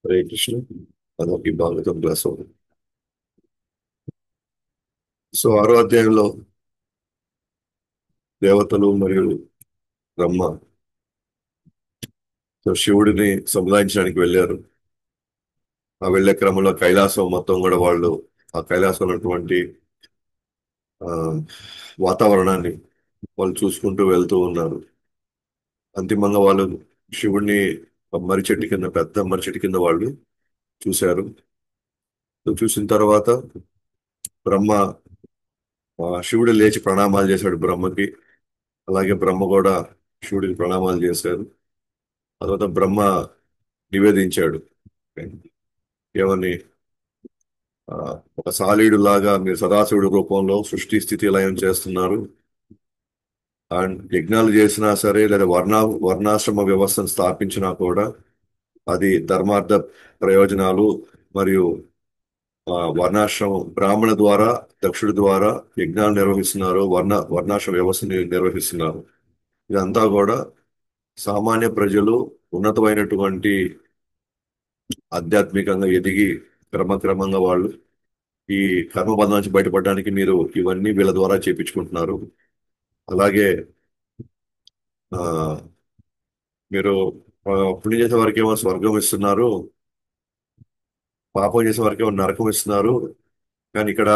హరే కృష్ణ. అదొక భాగవతం క్లాస్ ఒకటి. సో 6వ అధ్యాయంలో దేవతలు మరియు బ్రహ్మ సో శివుడిని సముదాయించడానికి వెళ్ళారు. ఆ వెళ్ళే క్రమంలో కైలాసం మొత్తం కూడా వాళ్ళు ఆ కైలాసం ఉన్నటువంటి ఆ, వాతావరణాన్ని వాళ్ళు చూసుకుంటూ వెళ్తూ ఉన్నారు. అంతిమంగా వాళ్ళు శివుడిని ఆ మర్రి చెట్టు కింద, పెద్ద మర్రి చెట్టు కింద వాళ్ళు చూశారు. సో చూసిన తర్వాత బ్రహ్మ శివుడు లేచి ప్రణామాలు చేశాడు బ్రహ్మకి. అలాగే బ్రహ్మ కూడా శివుడికి ప్రణామాలు చేశారు. తర్వాత బ్రహ్మ నివేదించాడు ఏమని, ఆ, ఒక సాలీడు లాగా మీరు సదాశివుడి రూపంలో సృష్టి స్థితి లయం చేస్తున్నారు. అండ్ యజ్ఞాలు చేసినా సరే లేదా వర్ణాశ్రమ వ్యవస్థను స్థాపించినా కూడా అది ధర్మార్థ ప్రయోజనాలు మరియు వర్ణాశ్రమం బ్రాహ్మణ ద్వారా, దక్షుడి ద్వారా యజ్ఞాలు నిర్వహిస్తున్నారు, వర్ణాశ్రమ వ్యవస్థని నిర్వహిస్తున్నారు. ఇదంతా కూడా సామాన్య ప్రజలు ఉన్నతమైనటువంటి ఆధ్యాత్మికంగా ఎదిగి క్రమక్రమంగా వాళ్ళు ఈ కర్మబంధం నుంచి బయటపడడానికి మీరు ఇవన్నీ వీళ్ళ ద్వారా చేపించుకుంటున్నారు. అలాగే ఆ, మీరు పుణ్యం చేసే వారికి ఏమో స్వర్గం ఇస్తున్నారు, పాపం చేసే వారికి ఏమో నరకం ఇస్తున్నారు. కానీ ఇక్కడ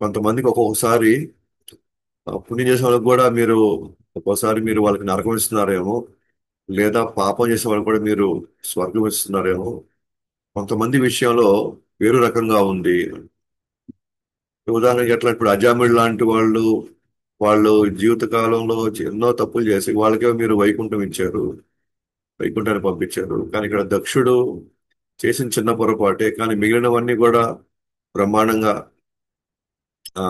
కొంతమందికి ఒక్కొక్కసారి పుణ్యం చేసే వాళ్ళకి కూడా మీరు ఒక్కోసారి మీరు వాళ్ళకి నరకం ఇస్తున్నారేమో, లేదా పాపం చేసే వాళ్ళకి కూడా మీరు స్వర్గం ఇస్తున్నారేమో. కొంతమంది విషయంలో వేరు రకంగా ఉంది. ఉదాహరణకి ఎట్లా ఇప్పుడు అజామిళ్ లాంటి వాళ్ళు వాళ్ళు జీవిత కాలంలో ఎన్నో తప్పులు చేసి వాళ్ళకే మీరు వైకుంఠం ఇచ్చారు, వైకుంఠాన్ని పంపించారు. కానీ ఇక్కడ దక్షుడు చేసిన చిన్న పొరపాటే, కానీ మిగిలినవన్నీ కూడా బ్రహ్మాండంగా ఆ,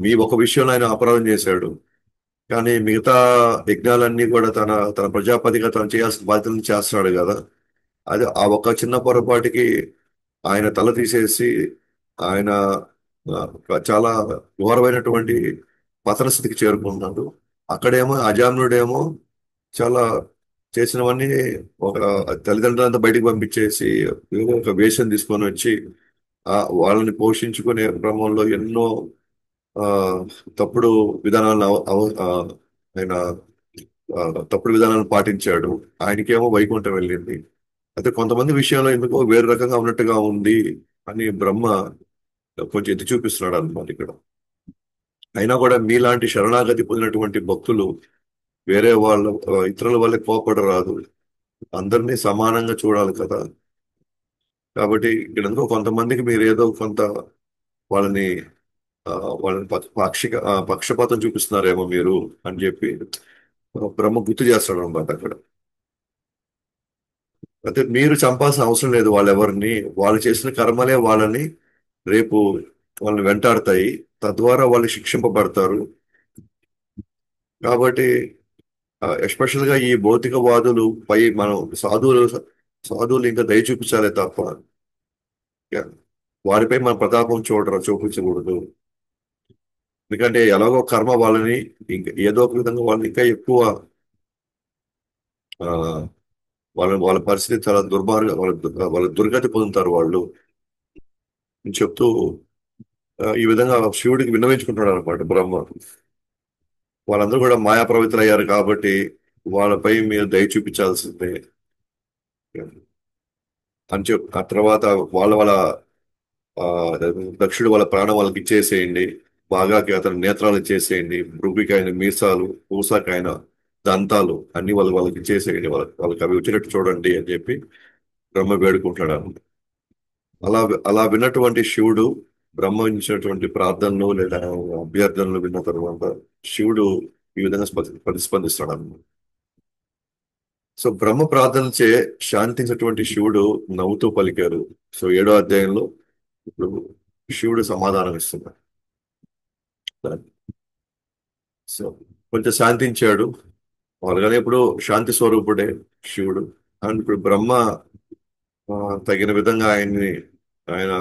మీ ఒక విషయంలో ఆయన అపరాధం చేశాడు. కానీ మిగతా యజ్ఞాలన్నీ కూడా తన తన ప్రజాపతిగా తను చేయాల్సిన బాధ్యతలను చేస్తున్నాడు కదా. అది ఆ ఒక చిన్న పొరపాటుకి ఆయన తల తీసేసి ఆయన చాలా ఘోరమైనటువంటి పతన స్థితికి చేరుకుంటున్నాడు. అక్కడేమో అజామ్నుడేమో చాలా చేసినవన్నీ ఒక తల్లిదండ్రులంతా బయటికి పంపించేసి ఏదో ఒక వేషం తీసుకొని వచ్చి ఆ వాళ్ళని పోషించుకునే క్రమంలో ఎన్నో ఆ తప్పుడు విధానాలను ఆయన ఆ, తప్పుడు విధానాలను పాటించాడు. ఆయనకేమో వైకుంఠం వెళ్ళింది. అయితే కొంతమంది విషయంలో ఎందుకో వేరు రకంగా ఉన్నట్టుగా ఉంది అని బ్రహ్మ కొంచెం ఎత్తి చూపిస్తున్నాడు అన్నమాట ఇక్కడ. అయినా కూడా మీలాంటి శరణాగతి పొందినటువంటి భక్తులు వేరే వాళ్ళ ఇతరుల వల్లే కోపడరాదు, అందరినీ సమానంగా చూడాలి కదా. కాబట్టి ఇక్కడ ఎందుకో కొంతమందికి మీరు ఏదో కొంత వాళ్ళని ఆ, వాళ్ళని పక్షపాతం చూపిస్తున్నారేమో మీరు అని చెప్పి బ్రహ్మ గుర్తు చేస్తాడు అనమాట అక్కడ. అయితే మీరు చంపాల్సిన అవసరం లేదు వాళ్ళెవరిని. వాళ్ళు చేసిన కర్మలే వాళ్ళని రేపు వాళ్ళని వెంటాడతాయి, తద్వారా వాళ్ళు శిక్షింపబడతారు. కాబట్టి ఎస్పెషల్ గా ఈ భౌతికవాదులు పై మనం సాధువులు ఇంకా దయ చూపించాలి తప్ప వారిపై మన ప్రతాపం చూపించకూడదు. ఎందుకంటే ఎలాగో కర్మ వాళ్ళని ఇంకా ఏదో ఒక విధంగా వాళ్ళని ఇంకా ఎక్కువ ఆ, వాళ్ళ పరిస్థితి చాలా వాళ్ళ దుర్గతి పొందుతారు వాళ్ళు అని చెప్తూ ఈ విధంగా శివుడికి విన్నవించుకుంటున్నాడు అనమాట బ్రహ్మ. వాళ్ళందరూ కూడా మాయా ప్రవృత్తులు అయ్యారు కాబట్టి వాళ్ళపై మీరు దయ చూపించాల్సిందే అని ఆ తర్వాత వాళ్ళ ఆ, దక్షుడు వాళ్ళ ప్రాణం వాళ్ళకి ఇచ్చేసేయండి, బాగా అతని నేత్రాలు ఇచ్చేసేయండి, మృగికి ఆయన మీసాలు, పూసాకి ఆయన దంతాలు అన్ని వాళ్ళకి ఇచ్చేసేయండి, వాళ్ళకి అవి వచ్చినట్టు చూడండి అని చెప్పి బ్రహ్మ వేడుకుంటాడు. అలా అలా విన్నటువంటి శివుడు బ్రహ్మ ఇచ్చినటువంటి ప్రార్థనలు లేదా అభ్యర్థనలు విన్న తర్వాత శివుడు ఈ విధంగా ప్రతిస్పందిస్తాడు అన్నమాట. సో బ్రహ్మ ప్రార్థనచే శాంతించినటువంటి శివుడు నవ్వుతూ పలికారు. సో 7వ అధ్యాయంలో ఇప్పుడు శివుడు సమాధానం ఇస్తున్నాడు. సో కొంచెం శాంతించాడు. వాళ్ళగానే ఇప్పుడు శాంతి స్వరూపుడే శివుడు. అండ్ ఇప్పుడు బ్రహ్మ ఆ, తగిన విధంగా ఆయన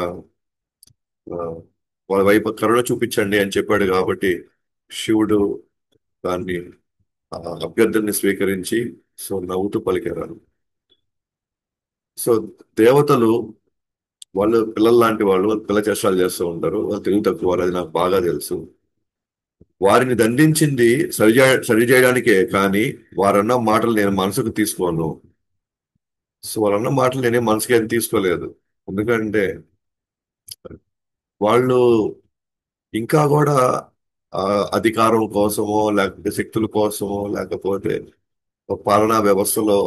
ఆ, వాళ్ళ వైపు కరుణ చూపించండి అని చెప్పాడు కాబట్టి శివుడు దాన్ని ఆ, అభ్యర్థనని స్వీకరించి సో నవ్వుతూ పలికారు. సో దేవతలు వాళ్ళు పిల్లల లాంటి వాళ్ళు, వాళ్ళు పిల్ల చేష్టాలు చేస్తూ ఉంటారు, వాళ్ళు తెలివి తక్కువ వాళ్ళు, అది నాకు బాగా తెలుసు. వారిని దండించింది సరి చేయడానికే కానీ వారన్న మాటలు నేను మనసుకు తీసుకోను. సో వాళ్ళన్న మాటలు నేనే మనసుకి ఏం తీసుకోలేదు. ఎందుకంటే వాళ్ళు ఇంకా కూడా ఆ, అధికారం కోసమో లేకపోతే శక్తుల కోసమో లేకపోతే ఒక పాలనా వ్యవస్థలో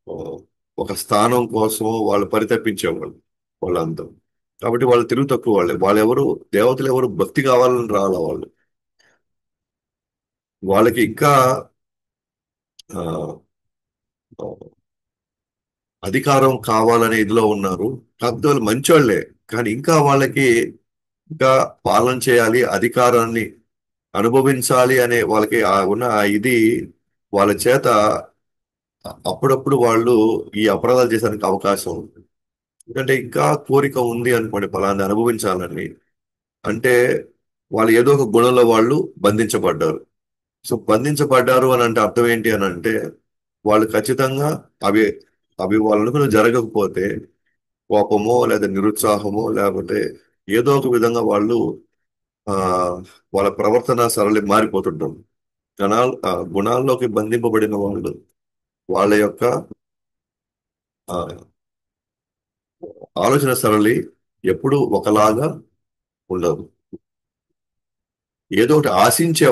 ఆ, ఒక స్థానం కోసమో వాళ్ళు పరితపించేవాళ్ళు వాళ్ళంతా. కాబట్టి వాళ్ళు తెలివి తక్కువ వాళ్ళే. వాళ్ళెవరు దేవతలు ఎవరు భక్తి కావాలని రావాల వాళ్ళు. వాళ్ళకి ఇంకా ఆ, ఆ, అధికారం కావాలనే ఇదిలో ఉన్నారు. కాకపోతే వాళ్ళు మంచోళ్లే. కానీ ఇంకా వాళ్ళకి ఇంకా పాలన చేయాలి, అధికారాన్ని అనుభవించాలి అనే వాళ్ళకి ఉన్న ఆ ఇది వాళ్ళ చేత అప్పుడప్పుడు వాళ్ళు ఈ అపరాధాలు చేసేందుకు అవకాశం ఉంది. ఎందుకంటే ఇంకా కోరిక ఉంది అనుకోండి ఫలాన్ని అనుభవించాలని, అంటే వాళ్ళు ఏదో ఒక గుణంలో వాళ్ళు బంధించబడ్డారు. సో బంధించబడ్డారు అని అంటే అర్థం ఏంటి అని అంటే వాళ్ళు ఖచ్చితంగా అవి అవి వాళ్ళు అనుకుని జరగకపోతే కోపమో లేదా నిరుత్సాహమో లేకపోతే ఏదో ఒక విధంగా వాళ్ళు ఆ వాళ్ళ ప్రవర్తన సరళి మారిపోతుంటారు. గుణాల్లోకి బంధింపబడిన వాళ్ళు వాళ్ళ యొక్క ఆ, ఆలోచన సరళి ఎప్పుడూ ఒకలాగా ఉండదు. ఏదో ఒకటి ఆశించే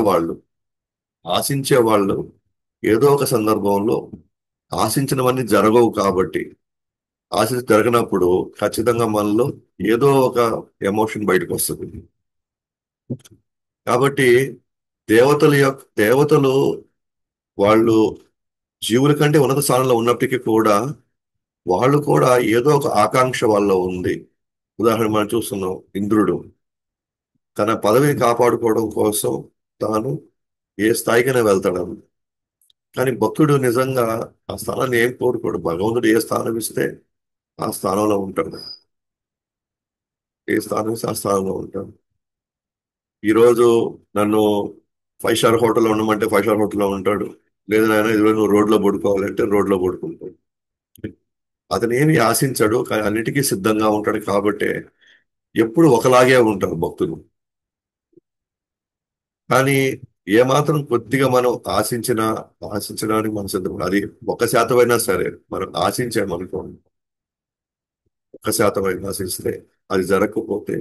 వాళ్ళు ఏదో ఒక సందర్భంలో ఆశించినవన్నీ జరగవు కాబట్టి ఆశ జరగనప్పుడు ఖచ్చితంగా మనలో ఏదో ఒక ఎమోషన్ బయటకు వస్తుంది. కాబట్టి దేవతలు వాళ్ళు జీవుల కంటే ఉన్నత స్థానంలో ఉన్నప్పటికీ కూడా వాళ్ళు కూడా ఏదో ఒక ఆకాంక్ష వాళ్ళలో ఉంది. ఉదాహరణ మనం చూస్తున్నాం, ఇంద్రుడు తన పదవిని కాపాడుకోవడం కోసం తాను ఏ స్థాయికైనా వెళ్తాడు. కానీ భక్తుడు నిజంగా ఆ స్థానాన్ని ఏం కోరుకోడు. భగవంతుడు ఏ స్థానం ఇస్తే ఆ స్థానంలో ఉంటాడు. ఏ స్థానం ఇస్తే ఆ స్థానంలో ఉంటాడు. ఈరోజు నన్ను 5 స్టార్ హోటల్లో ఉండమంటే 5 స్టార్ హోటల్లో ఉంటాడు. లేదు నాయన ఈరోజు నువ్వు రోడ్లో పడుకోవాలంటే రోడ్లో పడుకుంటాడు. అతను ఏమి ఆశించాడు, కానీ అన్నిటికీ సిద్ధంగా ఉంటాడు. కాబట్టి ఎప్పుడు ఒకలాగే ఉంటారు భక్తులు. కానీ ఏమాత్రం కొద్దిగా మనం ఆశించడానికి మనం సిద్ధం. అది 1% అయినా సరే మనం ఆశించామనుకోండి, 1% అయినా ఆశిస్తే అది జరగకపోతే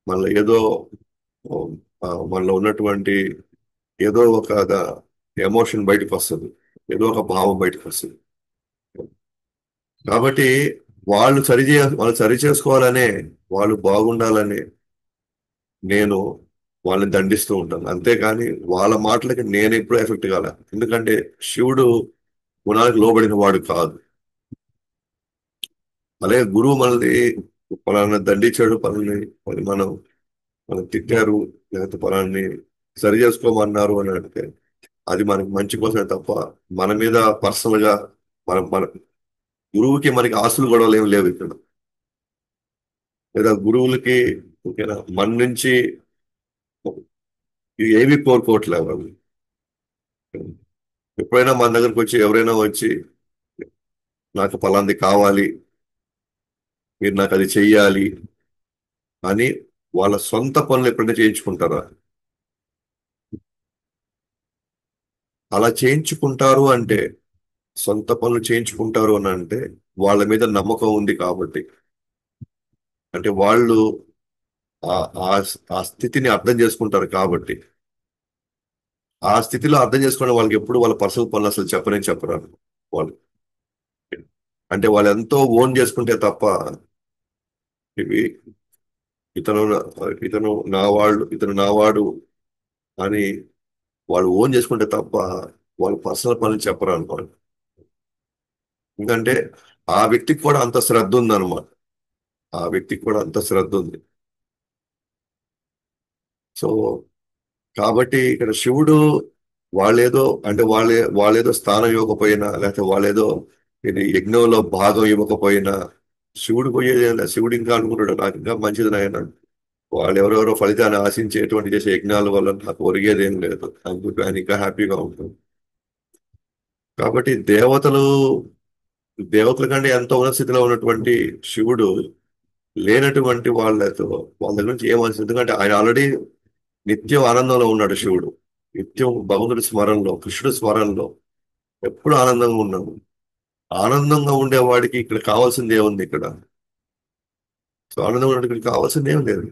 మనలో ఏదో మనలో ఉన్నటువంటి ఏదో ఒక ఎమోషన్ బయటకు వస్తుంది. ఏదో ఒక భావం బయటకు వస్తుంది. కాబట్టి వాళ్ళు సరి చేసుకోవాలనే, వాళ్ళు బాగుండాలనే నేను వాళ్ళని దండిస్తూ ఉంటాను. అంతేకాని వాళ్ళ మాటలకి నేను ఎప్పుడూ ఎఫెక్ట్ కాలే. ఎందుకంటే శివుడు గుణాలకు లోబడిన వాడు కాదు. అలాగే గురువు మనల్ని పలానా దండించాడు, మనం తిట్టారు, లేకపోతే పలాన్ని సరి చేసుకోమన్నారు అని అంటే అది మనకి మంచి కోసమే తప్ప మన మీద పర్సనల్ గా మన గురువుకి మనకి ఆస్తులు గొడవలు ఏమి లేవు ఇక్కడ. లేదా గురువులకి ఓకేనా మన నుంచి ఇవి ఏవి కోరుకోవట్లేదు వాళ్ళు. ఎప్పుడైనా మన దగ్గరకు వచ్చి ఎవరైనా వచ్చి నాకు పలాంది కావాలి, మీరు నాకు అది చెయ్యాలి అని వాళ్ళ సొంత పనులు ఎప్పుడైనా చేయించుకుంటారా? అలా చేయించుకుంటారు అంటే, సొంత పనులు చేయించుకుంటారు అని అంటే వాళ్ళ మీద నమ్మకం ఉంది కాబట్టి. అంటే వాళ్ళు ఆ ఆ ఆ స్థితిని అర్థం చేసుకుంటారు కాబట్టి. ఆ స్థితిలో అర్థం చేసుకోవడం వాళ్ళకి ఎప్పుడు వాళ్ళ పర్సనల్ పనులు అసలు చెప్పరారు వాళ్ళు. అంటే వాళ్ళు ఎంతో ఓన్ చేసుకుంటే తప్ప ఇవి ఇతను ఇతను నావాడు అని వాళ్ళు ఓన్ చేసుకుంటే తప్ప వాళ్ళ పర్సనల్ పనులు చెప్పరు అనుకోండి. ఎందుకంటే ఆ వ్యక్తికి కూడా అంత శ్రద్ధ ఉందన్నమాట. ఆ వ్యక్తికి కూడా అంత శ్రద్ధ ఉంది. సో కాబట్టి ఇక్కడ శివుడు వాళ్ళేదో అంటే వాళ్ళేదో స్థానం ఇవ్వకపోయినా లేకపోతే వాళ్ళేదో ఇది యజ్ఞంలో భాగం ఇవ్వకపోయినా శివుడు పోయేది ఏం లేదు. శివుడు ఇంకా అనుకుంటాడు నాకు ఇంకా మంచిది నాయన, వాళ్ళు ఎవరెవరో ఫలితాన్ని ఆశించేటువంటి చేసే యజ్ఞాల వల్ల నాకు ఒరిగేది ఏం లేదు అనుకుంటూ ఆయన ఇంకా హ్యాపీగా ఉంటుంది. కాబట్టి దేవతలు దేవతల కంటే ఎంతో ఉన్నత స్థితిలో ఉన్నటువంటి శివుడు లేనటువంటి వాళ్ళ దగ్గర నుంచి ఏమని, ఎందుకంటే ఆయన ఆల్రెడీ నిత్యం ఆనందంలో ఉన్నాడు శివుడు. నిత్యం భగవంతుడి స్మరణలో, కృష్ణుడి స్మరణలో ఎప్పుడు ఆనందంగా ఉన్నాడు. ఆనందంగా ఉండేవాడికి ఇక్కడ కావాల్సింది ఏముంది ఇక్కడ? సో ఆనందంగా ఉండడానికి ఇక్కడ కావాల్సింది ఏం లేదు.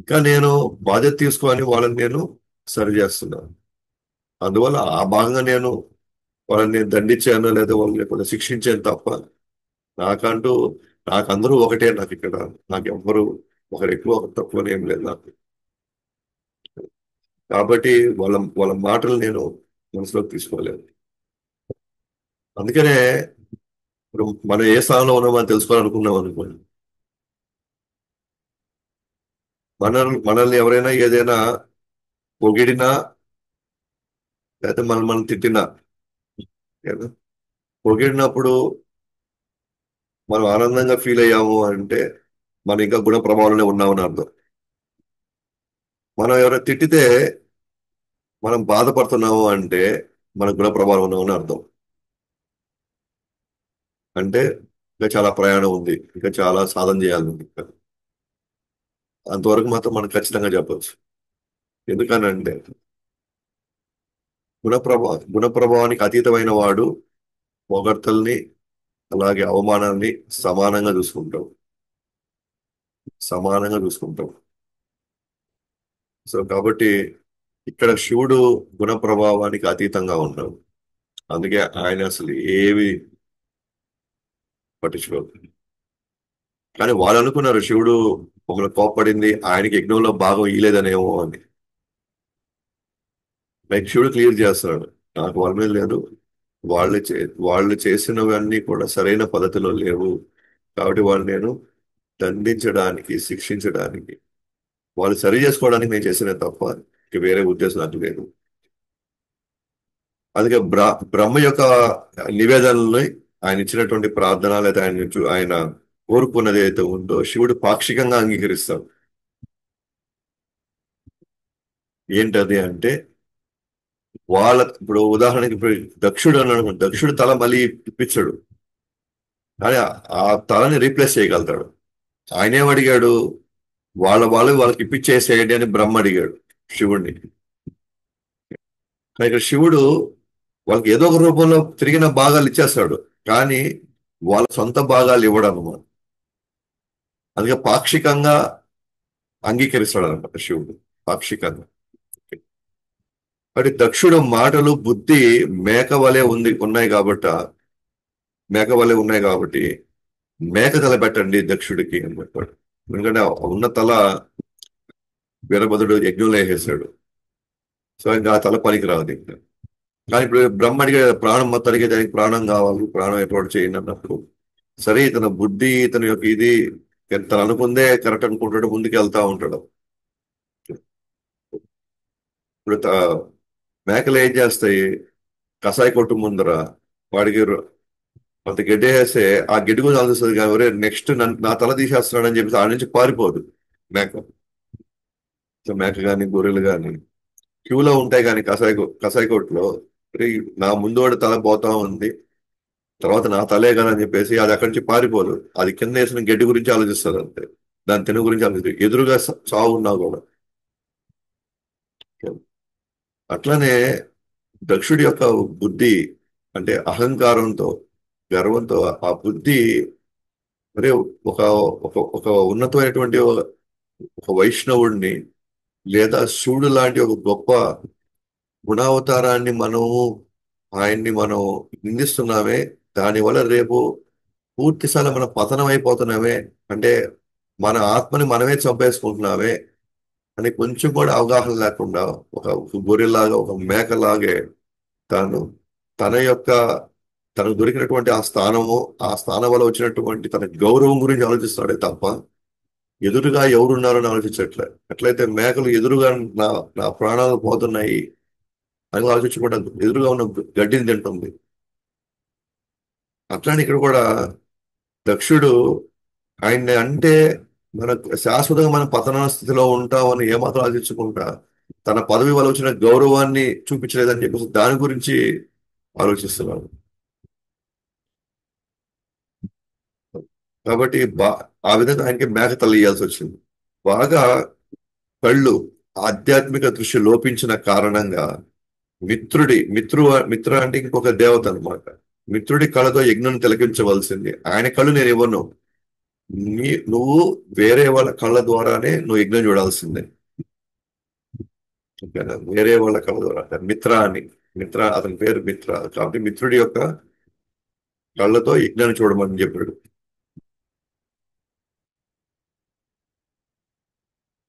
ఇంకా నేను బాధ్యత తీసుకొని వాళ్ళని నేను సరి చేస్తున్నాను. అందువల్ల ఆ భాగంగా నేను వాళ్ళని నేను దండించాను లేదా వాళ్ళని లేకపోతే శిక్షించాను తప్ప, నాకంటూ నాకు అందరూ ఒకటే. నాకు ఇక్కడ నాకు ఎవ్వరు ఒకరు ఎక్కువ ఒకరు తక్కువ అని ఏం లేదు నాకు. కాబట్టి వాళ్ళ వాళ్ళ మాటలు నేను మనసులోకి తీసుకోలేదు. అందుకనే ఇప్పుడు మనం ఏ స్థానంలో ఉన్నామో మనం తెలుసుకోవాలనుకున్నాం అనుకోండి, మనల్ని ఎవరైనా ఏదైనా పొగిడినా లేకపోతే మనం తిట్టినా, ఏదో పొగిడినప్పుడు మనం ఆనందంగా ఫీల్ అయ్యాము అంటే మనం ఇంకా గుణ ప్రభావంలోనే ఉన్నామని అర్థం. మనం ఎవరైనా తిట్టితే మనం బాధపడుతున్నాము అంటే మన గుణ ప్రభావం ఉన్నామని అర్థం. అంటే ఇంకా చాలా ప్రయాణం ఉంది, ఇంకా చాలా సాధన చేయాలి ఉంది ఇంకా. అంతవరకు మాత్రం మనం ఖచ్చితంగా చెప్పొచ్చు. ఎందుకనంటే గుణ ప్రభావానికి అతీతమైన వాడు పొగడ్తల్ని అలాగే అవమానాన్ని సమానంగా చూసుకుంటాం. సమానంగా చూసుకుంటాం. సో కాబట్టి ఇక్కడ శివుడు గుణ ప్రభావానికి అతీతంగా ఉన్నాడు. అందుకే ఆయన అసలు ఏవి పట్టించుకోరు. కానీ వాళ్ళు అనుకున్నారు శివుడు ఒకరు కోప్పడింది ఆయనకి యజ్ఞంలో భాగం ఇయ్యలేదనేమో అని. లైక్ శివుడు క్లియర్ చేస్తున్నాడు, నాకు వాళ్ళ మీద లేదు, వాళ్ళు చే వాళ్ళు చేసినవన్నీ కూడా సరైన పద్ధతిలో లేవు. కాబట్టి వాళ్ళు నేను దండించడానికి, శిక్షించడానికి, వాళ్ళు సరి చేసుకోవడానికి నేను చేసిన తప్ప ఇంక వేరే ఉద్దేశం నాకు లేదు. అందుకే బ్రహ్మ యొక్క నివేదనల్ని, ఆయన ఇచ్చినటువంటి ప్రార్థన లేదా ఆయన కోరుకున్నది ఏదైతే ఉందో శివుడు పాక్షికంగా అంగీకరిస్తాడు. ఏంటది అంటే ఇప్పుడు ఉదాహరణకి ఇప్పుడు దక్షుడు అన్నాడు అనుకోండి, దక్షుడు తల మళ్ళీ ఇప్పించాడు, కానీ ఆ తలని రీప్లేస్ చేయగలుగుతాడు. ఆయన ఏమడిగాడు? వాళ్ళకి ఇప్పించేసేయండి అని బ్రహ్మ అడిగాడు శివుడిని. కానీ ఇక్కడ శివుడు వాళ్ళకి ఏదో ఒక రూపంలో తిరిగిన భాగాలు ఇచ్చేస్తాడు, కానీ వాళ్ళ సొంత భాగాలు ఇవ్వడం అన్నమాట. అందుకే పాక్షికంగా అంగీకరిస్తాడు అనమాట శివుడు, పాక్షికంగా. కాబట్టి దక్షుడు మాటలు బుద్ధి మేక వలె ఉన్నాయి కాబట్టి మేక తల పెట్టండి దక్షుడికి అని చెప్పాడు. ఎందుకంటే ఉన్న తల వీరభద్రుడు యజ్ఞంలో వేసేసాడు. సో ఇంకా ఆ తల పనికి రాదు ఇంకా. కానీ ఇప్పుడు బ్రహ్మ అడిగే ప్రాణం మొత్తానికి దానికి ప్రాణం కావాలి, ప్రాణం ఏర్పాటు చేయండి అన్నప్పుడు సరే ఇతని బుద్ధి ఇతని యొక్క ఇది తను అనుకుందే కరెక్ట్ అనుకుంటాడు, ముందుకు వెళ్తా ఉంటాడు. ఇప్పుడు మేకలు ఏం చేస్తాయి? కసాయి కొట్టు ముందర వాడికి అంత గడ్డి వేస్తే ఆ గడ్డి కూడా ఆలోచిస్తుంది, కానీ ఒరే నెక్స్ట్ నా తల తీసేస్తున్నాడు అని చెప్పేసి ఆ నుంచి పారిపోదు మేక. సో మేక కానీ గొర్రెలు కానీ క్యూలో ఉంటాయి, కానీ కసాయి కొట్టులో "ఒరేయ్, నా ముందు వాడి తల పోతా ఉంది, తర్వాత నా తలే కదా అని చెప్పేసి అది అక్కడి నుంచి పారిపోదు. అది కింద వేసిన గడ్డి గురించి ఆలోచిస్తుంది అంతే, దాని తిన గురించి ఆలోచిస్తుంది, ఎదురుగా చావు ఉన్నా కూడా. అట్లనే దక్షుడి యొక్క బుద్ధి అంటే అహంకారంతో, గర్వంతో ఆ బుద్ధి మరి ఒక ఒక ఒక ఉన్నతమైనటువంటి ఒక వైష్ణవుడిని లేదా శివుడు లాంటి ఒక గొప్ప గుణావతారాన్ని ఆయన్ని మనం నిందిస్తున్నామే, దానివల్ల రేపు పూర్తిస్థాయి మన పతనం అయిపోతున్నామే, అంటే మన ఆత్మని మనమే చంపేసుకుంటున్నామే అని కొంచెం కూడా అవగాహన లేకుండా ఒక గొర్రెలాగా, ఒక మేకలాగే తాను తన యొక్క తనకు దొరికినటువంటి ఆ స్థానం వల్ల వచ్చినటువంటి తన గౌరవం గురించి ఆలోచిస్తాడే తప్ప ఎదురుగా ఎవరున్నారని ఆలోచించట్లే. ఎట్లయితే మేకలు ఎదురుగా నా నా ప్రాణాలు పోతున్నాయి అని ఆలోచించకుండా ఎదురుగా ఉన్న గడ్డిని తింటుంది. అట్లానే ఇక్కడ కూడా దక్షుడు ఆయన్ని అంటే మన శాశ్వతంగా మన పతన స్థితిలో ఉంటామని ఏమాత్రం ఆలోచించకుండా తన పదవి వల్ల వచ్చిన గౌరవాన్ని చూపించలేదని చెప్పేసి దాని గురించి ఆలోచిస్తున్నాడు. కాబట్టి ఆ విధంగా ఆయనకి మేక తల ఇయ్యాల్సి వచ్చింది. బాగా కళ్ళు ఆధ్యాత్మిక దృష్టి లోపించిన కారణంగా మిత్ర అంటే ఇంకొక దేవత అన్నమాట. మిత్రుడి కళ్ళతో యజ్ఞం తిలకించవలసింది. ఆయన కళ్ళు నేను ఇవ్వను. నువ్వు వేరే వాళ్ళ కళ్ళ ద్వారానే నువ్వు యజ్ఞం చూడాల్సిందే. ఓకేనా? వేరే వాళ్ళ కళ్ళ ద్వారా అంటే మిత్ర అతని పేరు మిత్ర కాబట్టి మిత్రుడి యొక్క కళ్ళతో యజ్ఞాన్ని చూడమని చెప్పాడు.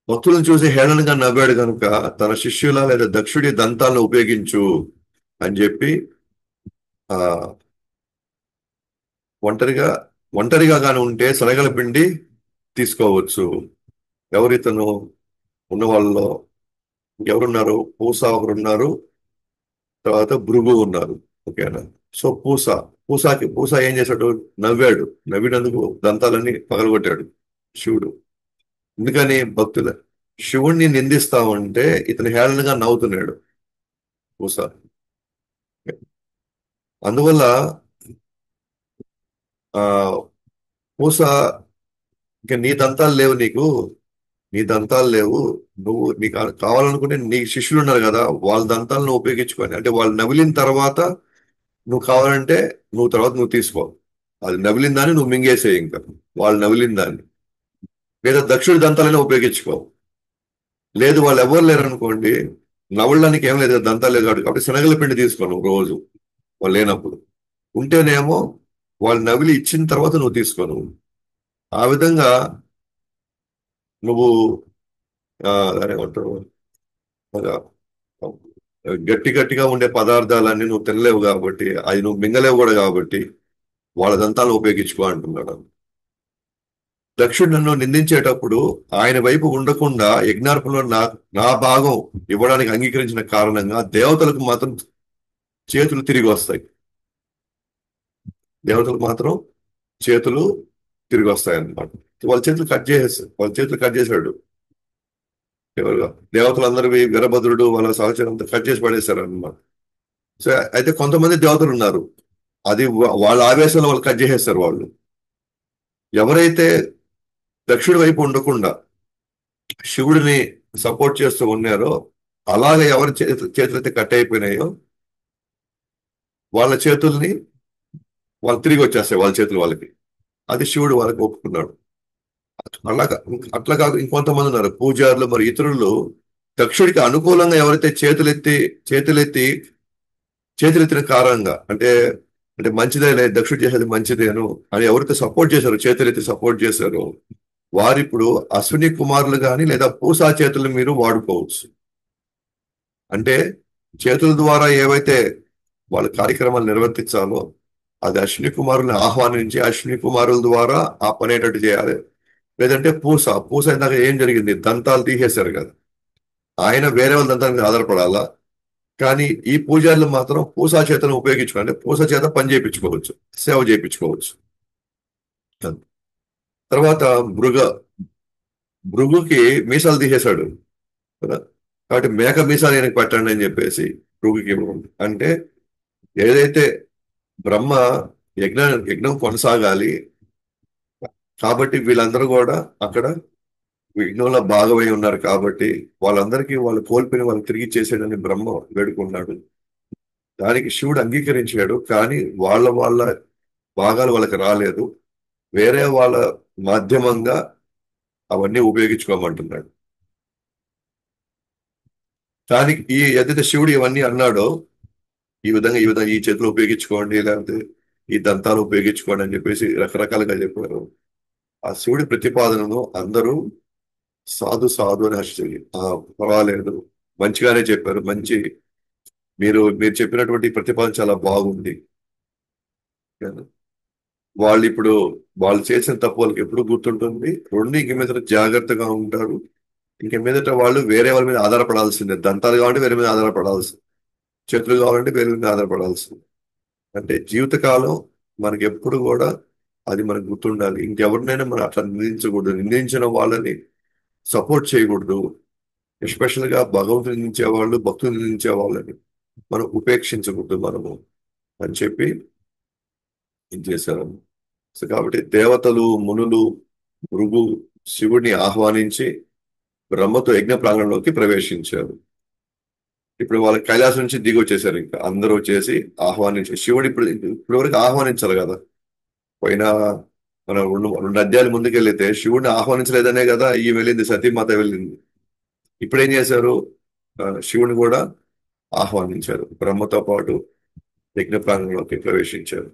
భక్తులను చూసి హేళనగా నవ్వాడు కనుక తన శిష్యుల లేదా దక్షుడి దంతాలను ఉపయోగించు అని చెప్పి ఆ ఒంటరిగా ఒంటరిగా గాని ఉంటే శనగల పిండి తీసుకోవచ్చు. ఎవరితను ఉన్న వాళ్ళలో ఎవరున్నారు? పూస ఒకరున్నారు, తర్వాత భృగు ఉన్నారు. ఓకేనా? సో పూస ఏం చేశాడు? నవ్వాడు. నవ్వినందుకు దంతాలన్నీ పగలగొట్టాడు శివుడు. ఎందుకని? భక్తుల శివుణ్ణి నిందిస్తా ఉంటే ఇతను హేళనగా నవ్వుతున్నాడు పూస. అందువల్ల ఆ పూస ఇంకా నీ దంతాలు లేవు నీకు, నీ దంతాలు లేవు, నువ్వు నీకు కావాలనుకుంటే నీ శిష్యులు ఉన్నారు కదా, వాళ్ళ దంతాలను ఉపయోగించుకొని అంటే వాళ్ళు నమిలిన తర్వాత నువ్వు కావాలంటే నువ్వు తీసుకో. అది నవిలిన దాన్ని నువ్వు మింగేసేయి ఇంకా, వాళ్ళు నవిలిన దాన్ని. లేదా దక్షుడి దంతాలైనా ఉపయోగించుకో. లేదు వాళ్ళు ఎవరు లేరు అనుకోండి, నవలడానికి ఏం లేదు, దంతాలు లేదు కాబట్టి శనగల పిండి తీసుకోను రోజు వాళ్ళు లేనప్పుడు. ఉంటేనేమో వాళ్ళు నవిలి ఇచ్చిన తర్వాత నువ్వు తీసుకోను. ఆ విధంగా నువ్వు దాన్నేమంటారు, ఒక గట్టిగా ఉండే పదార్థాలన్నీ నువ్వు తినలేవు కాబట్టి, అది నువ్వు మింగలేవు కూడా కాబట్టి వాళ్ళ దంతాలను ఉపయోగించుకో అంటున్నాడు. దక్షుడు నన్ను నిందించేటప్పుడు ఆయన వైపు ఉండకుండా యజ్ఞార్పణలో నా భాగం ఇవ్వడానికి అంగీకరించిన కారణంగా దేవతలకు మాత్రం చేతులు తిరిగి వస్తాయి. దేవతలకు మాత్రం చేతులు తిరిగి వస్తాయి అన్నమాట. వాళ్ళ చేతులు కట్ చేశాడు. ఎవరుగా దేవతలందరూ వీరభద్రుడు వాళ్ళ సహచరంతో కట్ చేసి పడేశారు అన్నమాట. సో అయితే కొంతమంది దేవతలు ఉన్నారు, అది వాళ్ళ ఆవేశంలో వాళ్ళు కట్ చేసేస్తారు. వాళ్ళు ఎవరైతే దక్షుడి వైపు ఉండకుండా శివుడిని సపోర్ట్ చేస్తూ ఉన్నారో, అలాగే ఎవరి చేతులైతే కట్ అయిపోయినాయో వాళ్ళ చేతుల్ని వాళ్ళు తిరిగి వచ్చేస్తాయి, వాళ్ళ చేతులు వాళ్ళకి. అది శివుడు వాళ్ళకి ఒప్పుకున్నాడు. అట్లా అట్లా కాదు, ఇంకొంతమంది ఉన్నారు పూజారులు మరి ఇతరులు దక్షుడికి అనుకూలంగా ఎవరైతే చేతులెత్తి చేతులెత్తిన కారణంగా అంటే అంటే మంచిదేలే దక్షుడు చేసేది మంచిదేను అని ఎవరైతే సపోర్ట్ చేశారో, చేతులెత్తి సపోర్ట్ చేశారో, వారిప్పుడు అశ్విని కుమారులు కానీ లేదా పూసా చేతులు మీరు వాడుకోవచ్చు. అంటే చేతుల ద్వారా ఏవైతే వాళ్ళ కార్యక్రమాలు నిర్వర్తించాలో అది అశ్విని కుమారుల్ని ఆహ్వానించి అశ్విని కుమారుల ద్వారా ఆ పనేటట్టు చేయాలి. లేదంటే పూస ఇందాక ఏం జరిగింది? దంతాలు తీసేశారు కదా, ఆయన వేరే వాళ్ళ దంతాల మీద ఆధారపడాలా. కానీ ఈ పూజారులు మాత్రం పూసా చేతను ఉపయోగించుకోవాలి, అంటే పూస చేత పని చేయించుకోవచ్చు, సేవ చేయించుకోవచ్చు. తర్వాత భృగుకి మీసాలు తీసేశాడు కదా, కాబట్టి మేక మీసాలు ఈయనకి పెట్టండి అని చెప్పేసి భృగుకి ఇవ్వండి. అంటే ఏదైతే బ్రహ్మ యజ్ఞం కొనసాగాలి కాబట్టి వీళ్ళందరూ కూడా అక్కడ యజ్ఞంలో భాగమై ఉన్నారు కాబట్టి వాళ్ళందరికీ వాళ్ళు కోల్పోయిన వాళ్ళు తిరిగి చేసేయడని బ్రహ్మ వేడుకున్నాడు. దానికి శివుడు అంగీకరించాడు. కానీ వాళ్ళ భాగాలు వాళ్ళకి రాలేదు, వేరే వాళ్ళ మాధ్యమంగా అవన్నీ ఉపయోగించుకోమంటున్నాడు. కానీ ఏదైతే శివుడు ఇవన్నీ అన్నాడో, ఈ విధంగా ఈ చేతులు ఉపయోగించుకోండి, లేకపోతే ఈ దంతాలు ఉపయోగించుకోండి అని చెప్పేసి రకరకాలుగా చెప్పారు. ఆ శివుడి ప్రతిపాదనను అందరూ సాధు అని హర్షించారు. పర్వాలేదు, మంచిగానే చెప్పారు, మీరు చెప్పినటువంటి ప్రతిపాదన చాలా బాగుంది. ఇప్పుడు వాళ్ళు చేసిన తప్పు వాళ్ళకి ఎప్పుడు గుర్తుంటుంది. రెండు, ఇంక మీదట జాగ్రత్తగా ఉంటారు. ఇంక మీదట వాళ్ళు వేరే వాళ్ళ మీద ఆధారపడాల్సిందే. దంతాలు కావాలంటే వేరే మీద ఆధారపడాల్సింది, చేతులు కావాలంటే వేరే మీద ఆధారపడాల్సింది. అంటే జీవితకాలం మనకి ఎప్పుడు కూడా అది మనకు గుర్తుండాలి. ఇంకెవరినైనా మనం అట్లా నిందించకూడదు, నిందించిన వాళ్ళని సపోర్ట్ చేయకూడదు. ఎస్పెషల్ గా భగవంతుని నిందించే వాళ్ళు, భక్తులు నిందించే వాళ్ళని మనం ఉపేక్షించకూడదు మనము అని చెప్పి ఇది చేశారు. సో కాబట్టి దేవతలు, మునులు, భృగు శివుడిని ఆహ్వానించి బ్రహ్మతో యజ్ఞ ప్రాంగణంలోకి ప్రవేశించారు. ఇప్పుడు వాళ్ళ కైలాసం నుంచి దిగి వచ్చేసారు. ఇంకా అందరూ వచ్చేసి ఆహ్వానించి శివుడు ఇప్పుడు వరకు ఆహ్వానించాలి కదా. పోయిన మనం రెండు అధ్యాయాలు ముందుకెళ్తే శివుడిని ఆహ్వానించలేదనే కదా ఈ వెళ్ళింది, సతీమాత వెళ్ళింది. ఇప్పుడు ఏం చేశారు? శివుని కూడా ఆహ్వానించారు, బ్రహ్మతో పాటు యజ్ఞ ప్రాంగణంలోకి ప్రవేశించారు.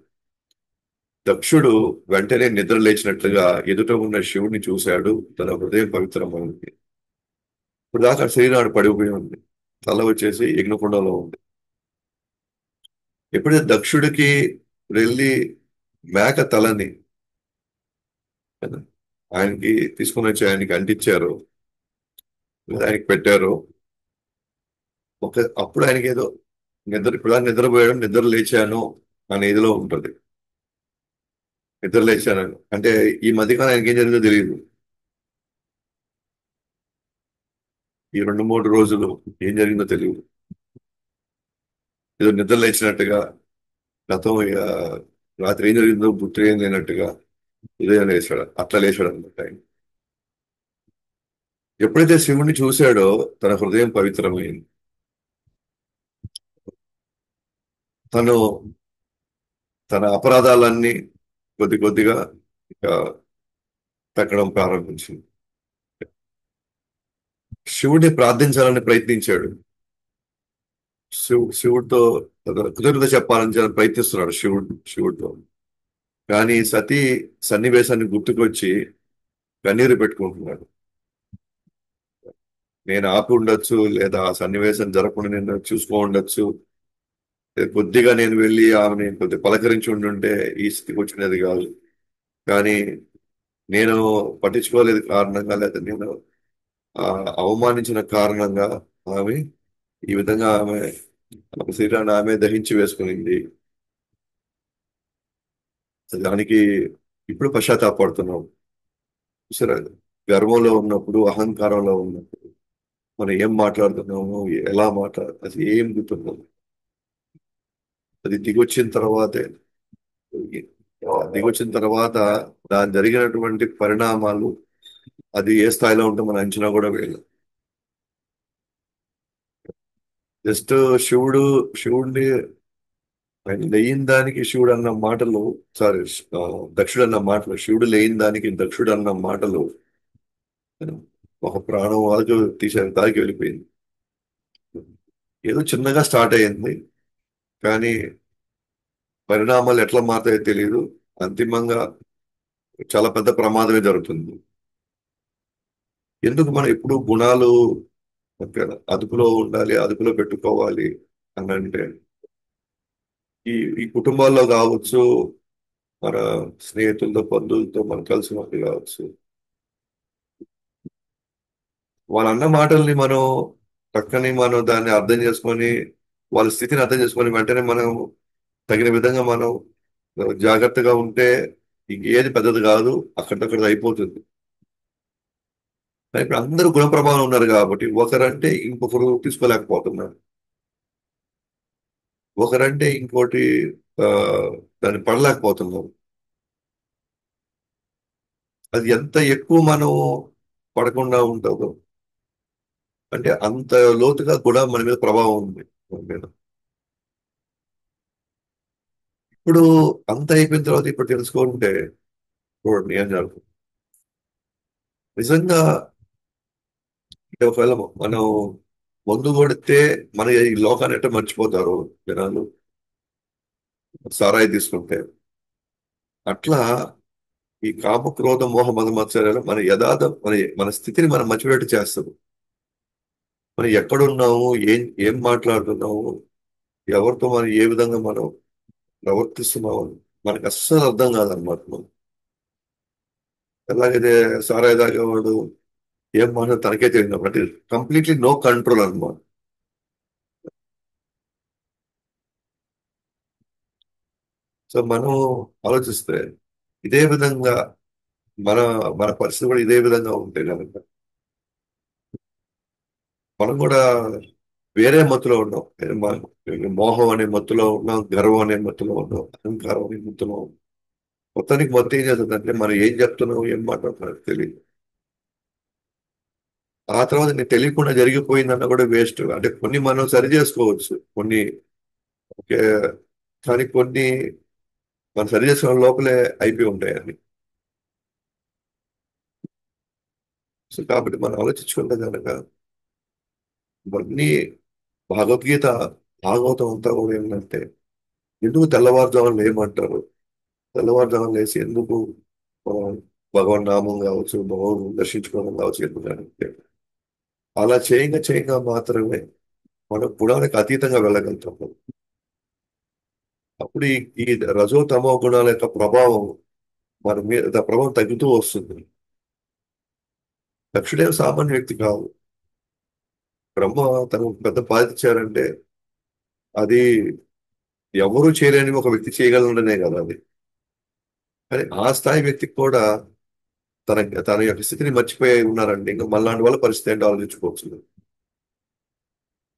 దక్షుడు వెంటనే నిద్ర లేచినట్లుగా ఎదుట ఉన్న శివుడిని చూశాడు. తన హృదయం పవిత్రమైంది. ఇప్పుడు దాకా శరీరాడు పడిపోయి ఉంది. తల వచ్చేసి యజ్ఞకుండంలో ఉంది. ఎప్పుడైతే దక్షుడికి వెళ్ళి మేక తలని కదా, ఆయనకి తీసుకుని వచ్చి ఆయనకి అంటించారు, లేదా ఆయనకి పెట్టారు. అప్పుడు ఆయనకి ఏదో ఇప్పుడు నిద్రపోయాడు, నిద్ర లేచాను అనే ఇదిలో ఉంటుంది. నిద్ర లేచాను అంటే ఈ మధ్యకాలం ఆయనకి ఏం జరిగిందో తెలియదు. ఈ 2-3 రోజులు ఏం జరిగిందో తెలియదు. ఏదో నిద్ర లేచినట్టుగా, గతం రాత్రి ఏం జరిగిందో గుర్తు ఏం లేనట్టుగా ఉదయం లేచాడు, అట్లా లేచాడు అనమాట ఆయన. ఎప్పుడైతే శివుణ్ణి చూశాడో తన హృదయం పవిత్రమైంది. తను తన అపరాధాలన్నీ కొద్ది కొద్దిగా ఇక తగ్గడం ప్రారంభించింది. శివుడిని ప్రార్థించాలని ప్రయత్నించాడు. శివుడితో కృతజ్ఞత చెప్పాలని ప్రయత్నిస్తున్నాడు శివుడితో. కానీ సతీ సన్నివేశాన్ని గుర్తుకొచ్చి కన్నీరు పెట్టుకుంటున్నాడు. నేను ఆపి ఉండొచ్చు, లేదా ఆ సన్నివేశం జరగకుండా నేను చూసుకో ఉండొచ్చు, కొద్దిగా నేను వెళ్ళి ఆమెని కొద్దిగా పలకరించి ఉండుంటే ఈ స్థితికి వచ్చినది కాదు. కానీ నేను పట్టించుకోలేదు కారణంగా, లేదా నేను ఆ అవమానించిన కారణంగా ఆమె ఈ విధంగా ఆమె శరీరాన్ని ఆమె దహించి వేసుకునింది. దానికి ఇప్పుడు పశ్చాత్తాపడుతున్నాం. చూసారా, గర్వంలో ఉన్నప్పుడు, అహంకారంలో ఉన్నప్పుడు మనం ఏం మాట్లాడుతున్నాము, ఎలా అది ఏం గుర్తున్నాము. అది దిగొచ్చిన తర్వాతే, దిగొచ్చిన తర్వాత దాని జరిగినటువంటి పరిణామాలు అది ఏ స్థాయిలో ఉంటే మన అంచనా కూడా వేయలేదు. జస్ట్ శివుడిని ఆయన లేని దానికి శివుడు అన్న మాటలు, సారీ, దక్షుడు అన్న మాటలు, శివుడు లేని దానికి దక్షుడు అన్న మాటలు ఒక ప్రాణం వరకు తీసే దానికి వెళ్ళిపోయింది. ఏదో చిన్నగా స్టార్ట్ అయ్యింది, కానీ పరిణామాలు ఎట్లా మారుతాయో తెలియదు. అంతిమంగా చాలా పెద్ద ప్రమాదమే జరుగుతుంది. ఎందుకు మనం ఎప్పుడు గుణాలు అదుపులో ఉండాలి, అదుపులో పెట్టుకోవాలి అని అంటే, ఈ ఈ కుటుంబాల్లో కావచ్చు, మన స్నేహితులతో, బంధువులతో మనం కలిసినప్పుడు కావచ్చు, వాళ్ళ అన్న మాటల్ని మనం పక్కనే మనం దాన్ని అర్థం చేసుకొని, వాళ్ళ స్థితిని అర్థం చేసుకొని వెంటనే మనం తగిన విధంగా మనం జాగ్రత్తగా ఉంటే ఇంకేది పెద్దది కాదు, అక్కడికక్కడ అయిపోతుంది. కానీ ఇప్పుడు అందరూ గుణ ప్రభావం ఉన్నారు కాబట్టి ఒకరంటే ఇంకొకరు తీసుకోలేకపోతున్నారు. ఒకరంటే ఇంకోటి ఆ, దాన్ని పడలేకపోతున్నాం. అది ఎంత ఎక్కువ మనం పడకుండా ఉంటుందో, అంటే అంత లోతుగా కూడా మన మీద ప్రభావం ఉంది మన మీద. ఇప్పుడు అంత అయిపోయిన తర్వాత ఇప్పుడు తెలుసుకుంటే చూడండి ఏం జరుగుతుంది. నిజంగా అంటే ఒకవేళ మనం మందు కొడితే మన ఈ లోకాన్ని ఎట్ట మర్చిపోతారు జనాలు, సారాయి తీసుకుంటే అట్లా ఈ కామ క్రోధ మోహ మద మత్సరాలు మన యథార్థం, మన స్థితిని మనం మర్చిపోయేట్టు చేస్తుంది. మనం ఎక్కడున్నాము, ఏం మాట్లాడుతున్నాము, ఎవరితో మనం ఏ విధంగా మనం ప్రవర్తిస్తున్నాము మనకు అస్సలు అర్థం కాదనమాట. మనం ఎలాగైతే సారాయి తాగేవాడు ఏం మాట తనకే తెలియదు, అంటే కంప్లీట్లీ నో కంట్రోల్ అనమాట. సో మనం ఆలోచిస్తే ఇదే విధంగా మన మన పరిస్థితి కూడా ఇదే విధంగా ఉంటే కనుక మనం కూడా వేరే మత్తులో ఉన్నాం. మోహం అనే మత్తులో ఉన్నాం, గర్వం అనే మత్తులో ఉన్నాం, అహంకారం అనే మత్తులో ఉన్నాం. మొత్తానికి మొత్తం ఏం చేస్తుందంటే మనం ఏం చెప్తున్నాం ఏం మాట్లాడుతున్నాం తెలియదు. ఆ తర్వాత నీకు తెలియకుండా జరిగిపోయిందన్న కూడా వేస్ట్. అంటే కొన్ని మనం సరి చేసుకోవచ్చు కొన్ని. ఓకే. కానీ కొన్ని మనం సరి చేసుకున్న లోపలే అయిపోయి ఉంటాయి అన్ని. సో కాబట్టి మనం ఆలోచించుకుంటే కనుక ఇవన్నీ భగవద్గీత భాగవతం అంతా కూడా ఏంటంటే ఎందుకు తెల్లవారుజామున లేమంటారు, తెల్లవారుజామున లేసి ఎందుకు మనం భగవన్ నామం కావచ్చు భగవాన్ దర్శించుకోవడం కావచ్చు ఎందుకంటే అలా చేయంగా చేయంగా మాత్రమే మనం గుణానికి అతీతంగా వెళ్ళగలుగుతాం. అప్పుడు ఈ రజో తమో గుణాల యొక్క ప్రభావం మన మీద ప్రభావం తగ్గుతూ వస్తుంది. దక్షుడేం సామాన్య వ్యక్తి కాదు. బ్రహ్మ తను పెద్ద బాధ్యత ఇచ్చారంటే అది ఎవరూ చేయలేని ఒక వ్యక్తి చేయగలడనే కదా అది. కానీ ఆ స్థాయి వ్యక్తికి కూడా తన తన యొక్క స్థితిని మర్చిపోయి ఉన్నారండి. ఇంకా మళ్ళాంటి వాళ్ళ పరిస్థితి ఏంటో ఆలోచించుకోవచ్చు.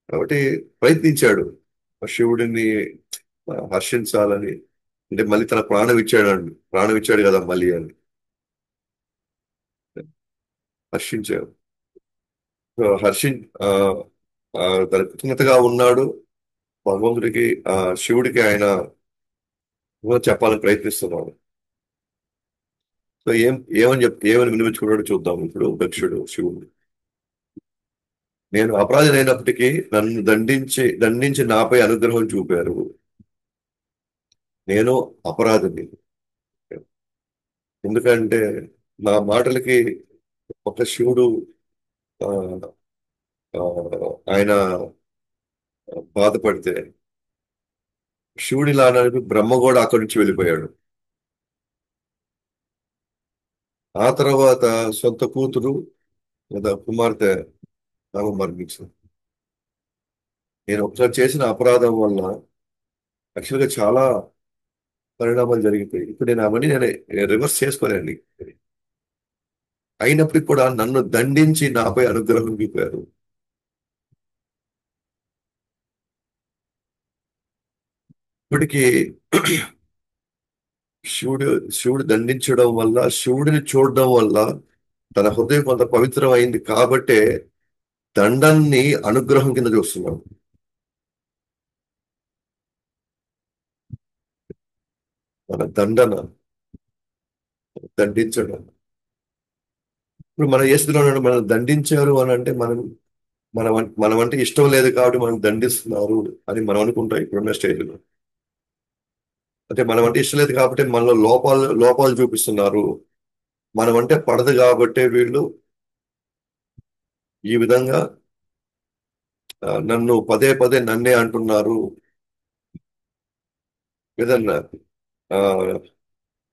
కాబట్టి ప్రయత్నించాడు శివుడిని హర్షించాలని. అంటే మళ్ళీ తన ప్రాణం ఇచ్చాడు, ప్రాణం ఇచ్చాడు కదా మళ్ళీ అని హర్షించాడు. సో హర్షి ఆ, తన కృతజ్ఞతగా ఉన్నాడు భగవంతుడికి, శివుడికి ఆయన చెప్పాలని ప్రయత్నిస్తున్నాడు. సో ఏమని వినిపించుకున్నాడో చూద్దాం ఇప్పుడు దక్షుడు శివుడు. నేను అపరాధినైనప్పటికీ నన్ను దండించి నాపై అనుగ్రహం చూపారు. నేను అపరాధిని. ఎందుకంటే నా మాటలకి ఒక శివుడు ఆ, ఆ, ఆయన బాధపడితే శివుడి లాడానికి బ్రహ్మ కూడా అక్కడి నుంచి వెళ్ళిపోయాడు. ఆ తర్వాత సొంత కూతురు లేదా కుమార్తె ఆమె మరణించింది. నేను ఒకసారి చేసిన అపరాధం వల్ల యాక్చువల్గా చాలా పరిణామాలు జరిగిపోయి ఇప్పుడు నేను అవన్నీ నేను రివర్స్ చేసుకోలేండి. అయినప్పటికీ కూడా నన్ను దండించి నాపై అనుగ్రహం చూపారు. ఇప్పటికీ శివుడు శివుడు దండించడం వల్ల శివుడిని చూడడం వల్ల తన హృదయం కొంత పవిత్రమైంది కాబట్టే దండాన్ని అనుగ్రహం కింద చూస్తున్నాం. మన దండన దండించడం. ఇప్పుడు మన ఏ స్థితిలో ఉన్నాడు? మనం దండించారు అని అంటే మనం అంటే ఇష్టం లేదు కాబట్టి మనం దండిస్తున్నారు అని మనం అనుకుంటాం ఇప్పుడున్న స్టేజ్లో. అంటే మనం అంటే ఇష్టం లేదు కాబట్టి మనలో లోపాలు లోపాలు చూపిస్తున్నారు. మనం అంటే పడదు కాబట్టి వీళ్ళు ఈ విధంగా నన్ను పదే పదే నన్నే అంటున్నారు. ఏదన్నా ఆ,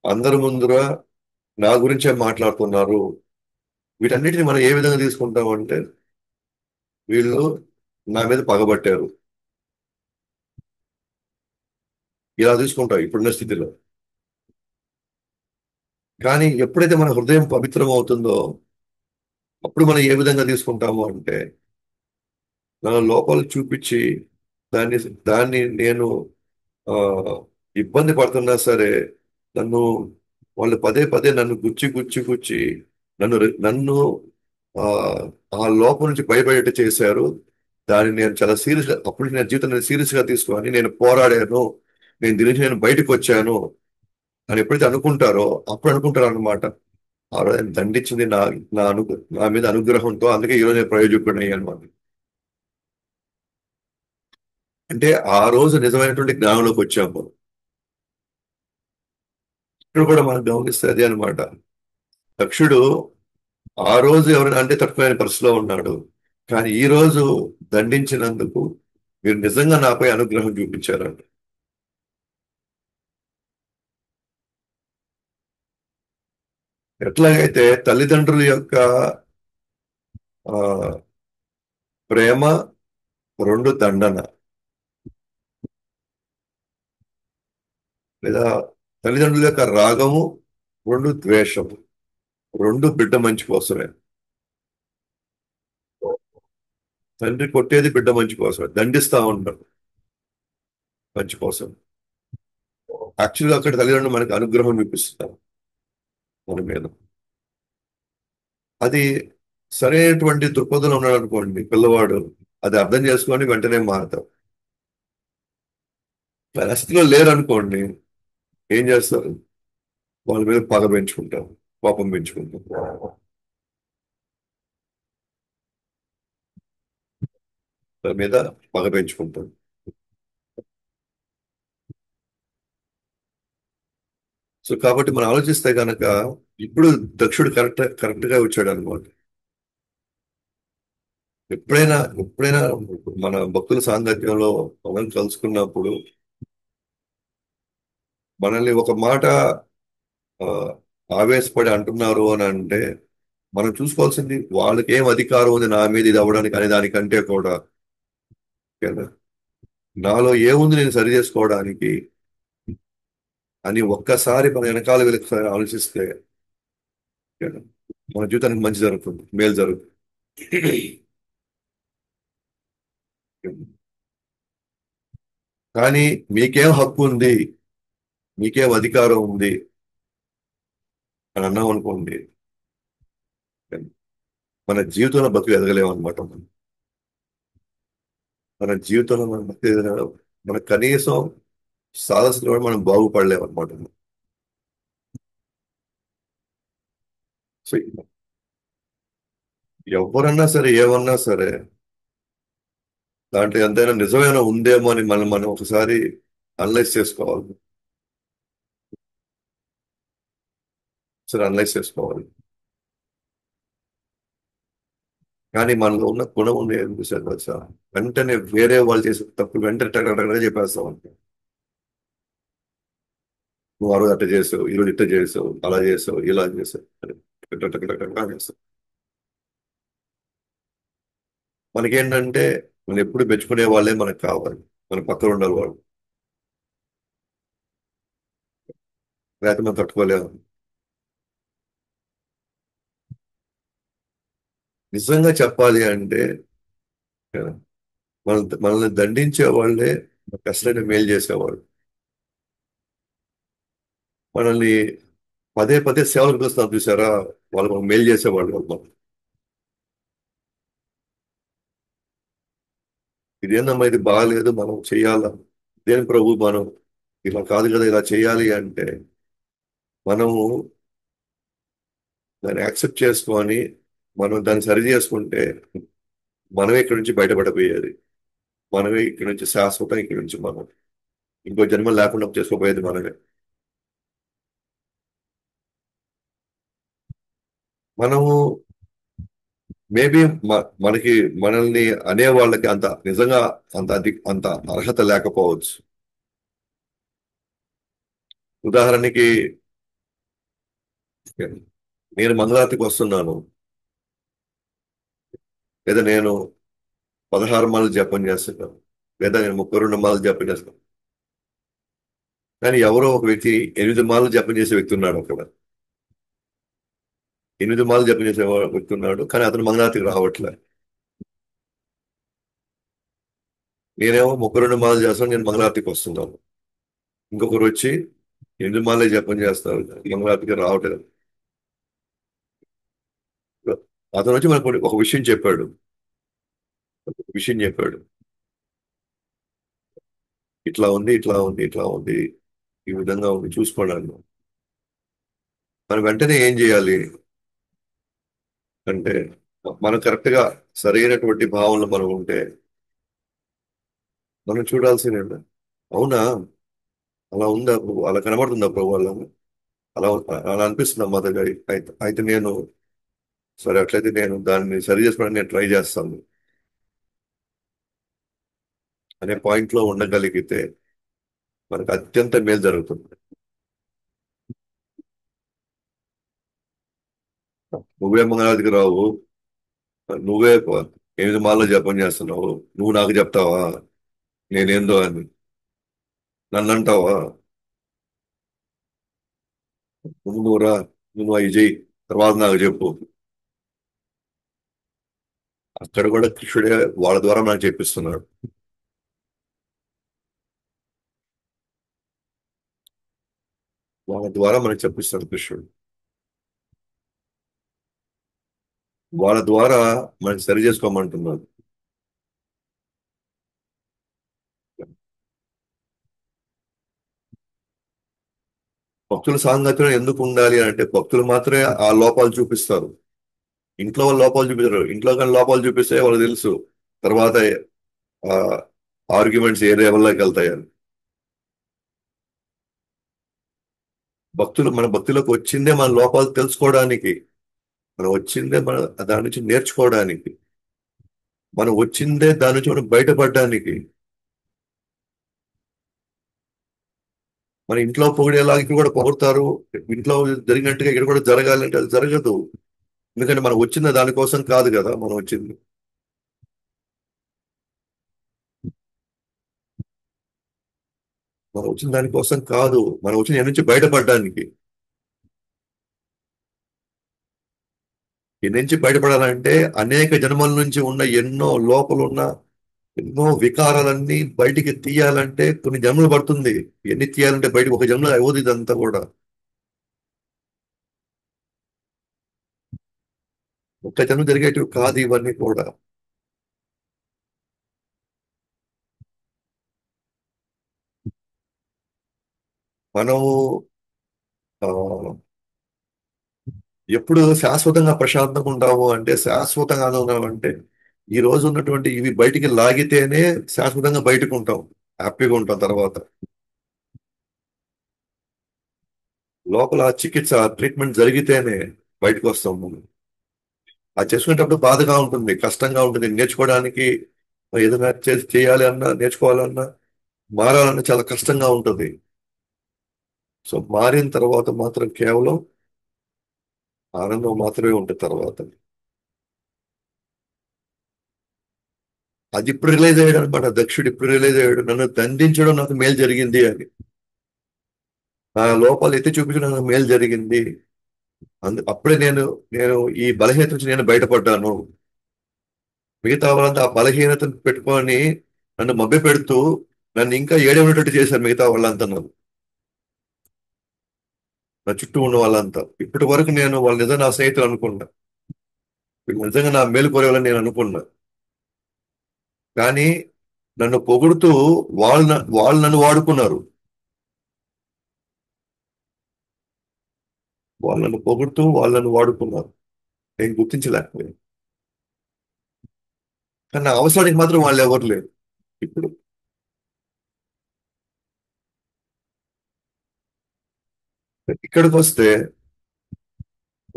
అందరి ముందుగా నా గురించే మాట్లాడుతున్నారు. వీటన్నిటిని మనం ఏ విధంగా తీసుకుంటాం అంటే వీళ్ళు నా మీద పగబట్టారు ఇలా తీసుకుంటాం ఇప్పుడున్న స్థితిలో. కానీ ఎప్పుడైతే మన హృదయం పవిత్రం అవుతుందో అప్పుడు మనం ఏ విధంగా తీసుకుంటాము అంటే నా లోపాలు చూపించి దాన్ని దాన్ని నేను ఆ, ఇబ్బంది పడుతున్నా సరే నన్ను వాళ్ళు పదే పదే నన్ను గుచ్చి నన్ను ఆ ఆ లోపం నుంచి భయపడేట్టు చేశారు. దాన్ని నేను చాలా సీరియస్ గా అప్పుడు నేను జీవితం సీరియస్ గా తీసుకొని నేను పోరాడాను, నేను దీని నుంచి నేను బయటకు వచ్చాను అని ఎప్పుడైతే అనుకుంటారో అప్పుడు అనుకుంటారు అనమాట ఆ రోజు ఆయన దండించింది నా మీద అనుగ్రహంతో, అందుకే ఈ రోజు నేను ప్రయోజకుడిని అనమాట. అంటే ఆ రోజు నిజమైనటువంటి జ్ఞానంలోకి వచ్చాము. ఇక్కడ కూడా మనం గమనిస్తే అదే అనమాట. దక్షుడు ఆ రోజు ఎవరైనా అంటే తట్టుకునే పరిస్థితిలో ఉన్నాడు. కానీ ఈ రోజు దండించినందుకు మీరు నిజంగా నాపై అనుగ్రహం చూపించారంట. ఎట్లాగైతే తల్లిదండ్రుల యొక్క ఆ ప్రేమ రెండు దండన, లేదా తల్లిదండ్రుల యొక్క రాగము రెండు ద్వేషము, రెండు బిడ్డ మంచి కోసమే. తండ్రి కొట్టేది బిడ్డ మంచి కోసమే, దండిస్తా ఉంటాడు మంచి కోసం. యాక్చువల్గా అక్కడ తల్లిదండ్రులు మనకి అనుగ్రహం చూపిస్తారు మన మీద. అది సరైనటువంటి దృక్పథంలో ఉన్నాడు అనుకోండి పిల్లవాడు, అది అర్థం చేసుకొని వెంటనే మారతారు. పరిస్థితిలో లేరనుకోండి, ఏం చేస్తారు? వాళ్ళ మీద పగ పెంచుకుంటారు, కోపం పెంచుకుంటారు, వాళ్ళ మీద పగ పెంచుకుంటారు. సో కాబట్టి మనం ఆలోచిస్తే కనుక ఇప్పుడు దక్షుడు కరెక్ట్ గా వచ్చాడు అనమాట. ఎప్పుడైనా మన భక్తుల సాంగత్యంలో మనం కలుసుకున్నప్పుడు మనల్ని ఒక మాట ఆ, ఆవేశపడి అంటున్నారు అని అంటే మనం చూసుకోవాల్సింది వాళ్ళకి ఏం అధికారం ఉంది నా మీద ఇది అవ్వడానికి అనే దానికంటే కూడా, ఓకేనా, నాలో ఏముంది నేను సరి చేసుకోవడానికి అని ఒక్కసారి మన వెనకాల వెళ్ళి ఆలోచిస్తే, ఓకేనా, మన జీవితానికి మంచి జరుగుతుంది, మేలు జరుగుతుంది. కానీ మీకేం హక్కు ఉంది, మీకేం అధికారం ఉంది అని అన్నాం అనుకోండి, మన జీవితంలో బతుకు ఎదగలేము అనమాట. మన జీవితంలో మనం బతుకు ఎదగలేము. మన కనీసం సాధన కూడా మనం బాగుపడలేము అనమాట. సో ఎవరన్నా సరే ఏమన్నా సరే దాంట్లో ఎంతైనా నిజమైన ఉందేమో అని మనం ఒకసారి అనలైజ్ చేసుకోవాలి. సరే అనలైజ్ చేసుకోవాలి. కానీ మనలో ఉన్న గుణం ఉంది ఏం చూసారు తెలుసా? వెంటనే వేరే వాళ్ళు చేసే తప్పు వెంటనే టగ చెప్పేస్తాం అంతే. నువ్వు ఆ రోజు అట్ట చేసావు, ఈ రోజు ఇట్ట చేసావు, అలా చేసావు, ఇలా చేసావు అని టక చేస్తావు. మనకేంటంటే మనం ఎప్పుడు మెచ్చుకునే వాళ్ళే మనకు కావాలి, మన పక్కన ఉండాలి వాళ్ళు, లేకపోతే మనం తట్టుకోలేము. నిజంగా చెప్పాలి అంటే మనల్ని దండించే వాళ్ళే మనకు అసలైన మేలు చేసేవాళ్ళు. మనల్ని పదే పదే సేవలకు పిలుస్తాం చూసారా, వాళ్ళు మనకు మేలు చేసేవాళ్ళు వాళ్ళు. ఇదేందమ్మా ఇది బాగాలేదు మనం చెయ్యాలా, దేని ప్రభు మనం ఇలా కాదు కదా ఇలా చేయాలి అంటే మనము దాన్ని యాక్సెప్ట్ చేసుకొని మనం దాన్ని సరి చేసుకుంటే మనమే ఇక్కడి నుంచి బయటపడబోయేది. మనమే ఇక్కడి నుంచి శాశ్వతం, ఇక్కడి నుంచి మనం ఇంకో జన్మ లేకుండా చేసుకోబోయేది మనమే. మనము మేబీ మనకి మనల్ని అనే వాళ్ళకి అంత నిజంగా అంత అర్హత లేకపోవచ్చు. ఉదాహరణకి నేను మంగళారతికి వస్తున్నాను, లేదా నేను 16 మాలు జపం చేస్తున్నాను, లేదా నేను 32 మాలు జపం చేస్తున్నాను. కానీ ఎవరో ఒక వ్యక్తి 8 మాలు జపం చేసే వ్యక్తి ఉన్నాడు అక్కడ. 8 మాలు జపం చేసే వ్యక్తి ఉన్నాడు, కానీ అతను మంగళారతికి రావట్లే. నేనేమో 32 మాలు చేస్తాను, నేను మంగళారతికి వస్తున్నాను. ఇంకొకరు వచ్చి 8 మాలే జపం చేస్తారు, మంగళారతికి రావట్లేదు. అతను వచ్చి మనకు ఒక విషయం చెప్పాడు, ఇట్లా ఉంది, ఇట్లా ఉంది, ఇట్లా ఉంది, ఈ విధంగా ఉంది చూసుకోండి అన్నాడు. మనం వెంటనే ఏం చేయాలి అంటే మనం కరెక్ట్ గా సరైనటువంటి భావనలు మనం ఉంటే మనం చూడాల్సిందే. అవునా, అలా ఉందా ప్రభు, అలా కనబడుతుందా ప్రభు వాళ్ళ, అలా అలా అనిపిస్తుందా మా దగ్గర, అయితే నేను సరే అట్లయితే నేను దాన్ని సరి చేసుకోవడానికి నేను ట్రై చేస్తాను అనే పాయింట్ లో ఉండగలిగితే మనకు అత్యంత మేలు జరుగుతుంది. నువ్వే మంగళాదికి రావు, నువ్వే 8 మాలలో జపం చేస్తున్నావు, నువ్వు నాకు చెప్తావా నేనేందో అని, నన్ను అంటావా? నువ్వురా, నువ్వు అవి చెయ్యి, తర్వాత నాకు చెప్పు. అక్కడ కూడా కృష్ణుడే వాళ్ళ ద్వారా నాకు చెప్పిస్తున్నాడు. వాళ్ళ ద్వారా మనకు చెప్పిస్తాడు కృష్ణుడు. వాళ్ళ ద్వారా మనకి సరి చేసుకోమంటున్నాడు. భక్తుల సాంగత్యం ఎందుకు ఉండాలి అంటే భక్తులు మాత్రమే ఆ లోపాలు చూపిస్తారు. ఇంట్లో వాళ్ళు లోపాలు చూపించరు. ఇంట్లో కానీ లోపాలు చూపిస్తే వాళ్ళకి తెలుసు తర్వాత ఆ ఆర్గ్యుమెంట్స్ ఏ లెవెల్లోకి వెళ్తాయని. భక్తులు మన భక్తిలోకి వచ్చిందే మన లోపాలు తెలుసుకోవడానికి. మనం వచ్చిందే మన దాని నుంచి నేర్చుకోవడానికి. మనం వచ్చిందే దాని నుంచి మనం బయటపడడానికి. మన ఇంట్లో పొగిడేలాగా ఇక్కడ కూడా పొగుడతారు. ఇంట్లో జరిగినట్టుగా ఇక్కడ కూడా జరగాలంటే అది జరగదు. ఎందుకంటే మనం వచ్చింది దానికోసం కాదు కదా మనం వచ్చింది. మనం వచ్చిన దానికోసం కాదు. మనం వచ్చిన దాని నుంచి బయటపడడానికి. ఈ నుంచి బయటపడాలంటే అనేక జన్మల నుంచి ఉన్న ఎన్నో లోపలున్న ఎన్నో వికారాలన్నీ బయటికి తీయాలంటే కొన్ని జన్మలు పడుతుంది. ఎన్ని తీయాలంటే బయటకు ఒక జన్మలో అవ్వదు ఇదంతా కూడా. ఒక్క జన్మ జరిగేటివి కాదు ఇవన్నీ కూడా. మనము ఆ, ఎప్పుడు శాశ్వతంగా ప్రశాంతంగా ఉంటాము అంటే శాశ్వతంగా ఉన్నాము అంటే ఈ రోజు ఉన్నటువంటి ఇవి బయటికి లాగితేనే శాశ్వతంగా బయటకు ఉంటాం. హ్యాపీగా ఉంటాం తర్వాత. లోపల చికిత్స ట్రీట్మెంట్ జరిగితేనే బయటకు వస్తాం మనం. అది చేసుకునేటప్పుడు బాధగా ఉంటుంది, కష్టంగా ఉంటుంది నేర్చుకోవడానికి. ఏదైనా చేయాలి అన్నా నేర్చుకోవాలన్నా మారాలన్నా చాలా కష్టంగా ఉంటుంది. సో మారిన తర్వాత మాత్రం కేవలం ఆనందం మాత్రమే ఉంటుంది తర్వాత. అది ఇప్పుడు రిలైజ్ అయ్యాడు అనమాట. దక్షుడు ఇప్పుడు రిలైజ్ అయ్యాడు నన్ను దండించడం నాకు మేలు జరిగింది అని. నా లోపాలు ఎత్తి చూపించడం నాకు మేలు జరిగింది. అప్పుడే నేను నేను ఈ బలహీనత నుంచి నేను బయటపడ్డాను. మిగతా వాళ్ళంతా ఆ బలహీనతను పెట్టుకొని నన్ను మభ్య పెడుతూ నన్ను ఇంకా ఏడవనట్టు చేశారు మిగతా వాళ్ళంతా. నా చుట్టూ ఉన్న వాళ్ళంతా ఇప్పటి వరకు నేను వాళ్ళు నిజంగా నా స్నేహితులు అనుకున్నా. వీళ్ళు నిజంగా నా మేలు కోరేవాళ్ళని నేను అనుకున్నా. కానీ నన్ను పొగుడుతూ వాళ్ళు నన్ను వాడుకున్నారు. వాళ్ళు నన్ను పొగుడుతూ వాళ్ళు నన్ను వాడుకున్నారు. నేను గుర్తించలేకపోయాను. కానీ నా అవసరానికి మాత్రం వాళ్ళు ఎవరు లేరు ఇప్పుడు. ఇక్కడికి వస్తే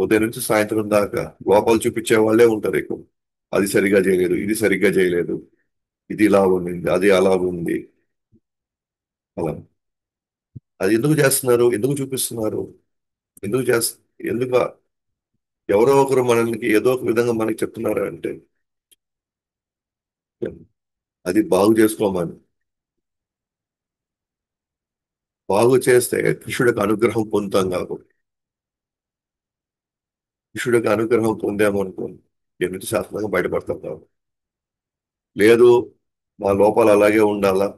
ఉదయం నుంచి సాయంత్రం దాకా లోపాలు చూపించే వాళ్ళే ఉంటారు ఎక్కువ. అది సరిగా చేయలేదు, ఇది సరిగ్గా చేయలేదు, ఇది ఇలా ఉంది, అది అలా ఉంది. అలా అది ఎందుకు చేస్తున్నారు, ఎందుకు చూపిస్తున్నారు, ఎందుకు చేస్త ఎందుకు ఎవరో ఒకరు మనల్ని ఏదో ఒక విధంగా మనకి చెప్తున్నారు అంటే అది బాగు చేసుకోమని. బాగు చేస్తే కృష్ణుడికి అనుగ్రహం పొందుతాం కాబట్టి. కృష్ణుడికి అనుగ్రహం పొందాము అనుకోండి ఎన్నిటి శాస్త్రంగా బయటపడతాం కాబట్టి. లేదు మా లోపాలు అలాగే ఉండాలా,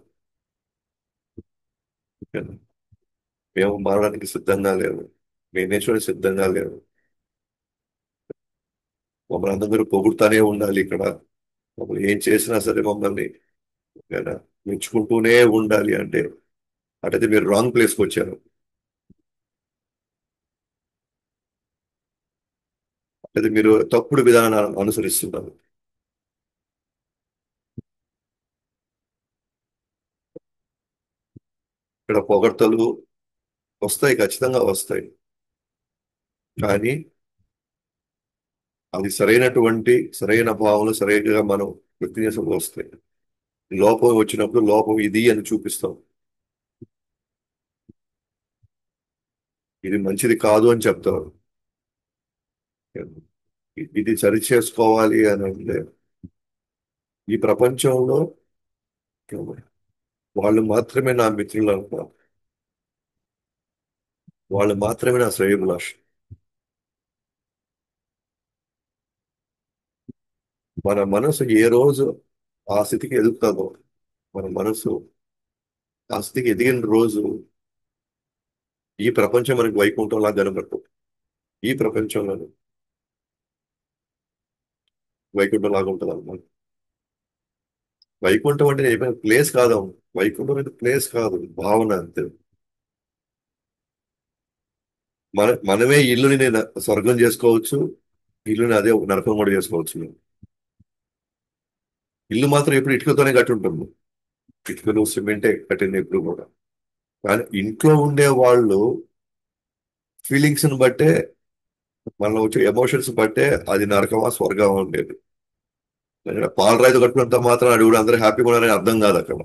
మేము మారడానికి సిద్ధంగా లేవు, మేము నేర్చుకోవడానికి సిద్ధంగా లేవు, మమ్మల్ని అందరూ పొగుడుతానే ఉండాలి ఇక్కడ, మమ్మల్ని ఏం చేసినా సరే మమ్మల్ని ఏదైనా మెచ్చుకుంటూనే ఉండాలి అంటే అటైతే మీరు రాంగ్ ప్లేస్కి వచ్చారు. అయితే మీరు తప్పుడు విధానాలను అనుసరిస్తున్నారు. ఇక్కడ పొగడ్తలు వస్తాయి, ఖచ్చితంగా వస్తాయి. కానీ అది సరైనటువంటి సరైన భావనలు సరైనగా మనం వ్యక్తి చేసినప్పుడు వస్తాయి. లోపం వచ్చినప్పుడు లోపం ఇది అని చూపిస్తాం. ఇది మంచిది కాదు అని చెప్తారు. ఇది సరి చేసుకోవాలి అని అంటే ఈ ప్రపంచంలో వాళ్ళు మాత్రమే నా మిత్రులు అనుకో. వాళ్ళు మాత్రమే నా శ్రేయోభిలాష్. మన మనసు ఏ రోజు ఆ స్థితికి ఎదుగుతుందో, మన మనసు ఆ స్థితికి ఎదిగిన రోజు ఈ ప్రపంచం మనకి వైకుంఠంలా కనబడదు. ఈ ప్రపంచంలో వైకుంఠం లాగా ఉంటుంది అన్నమాట. వైకుంఠం అంటే ఏమైనా ప్లేస్ కాదు. వైకుంఠం అనేది ప్లేస్ కాదు, భావన అంతే. మనమే ఇల్లుని నేను స్వర్గం చేసుకోవచ్చు, ఇల్లుని అదే నరకం కూడా చేసుకోవచ్చు. ఇల్లు మాత్రం ఎప్పుడు ఇటుకతోనే కట్టి ఉంటుంది. ఇటుకలు సిమెంటే కట్టింది ఎప్పుడు కూడా. కానీ ఇంట్లో ఉండే వాళ్ళు ఫీలింగ్స్ ని బట్టే, మనలో వచ్చే ఎమోషన్స్ బట్టే అది నరకమా స్వర్గమా ఉండేది. ఎందుకంటే పాలరాయితో కట్టుకున్నంత మాత్రం అది కూడా అందరూ హ్యాపీగా ఉన్నారని అర్థం కాదు అక్కడ.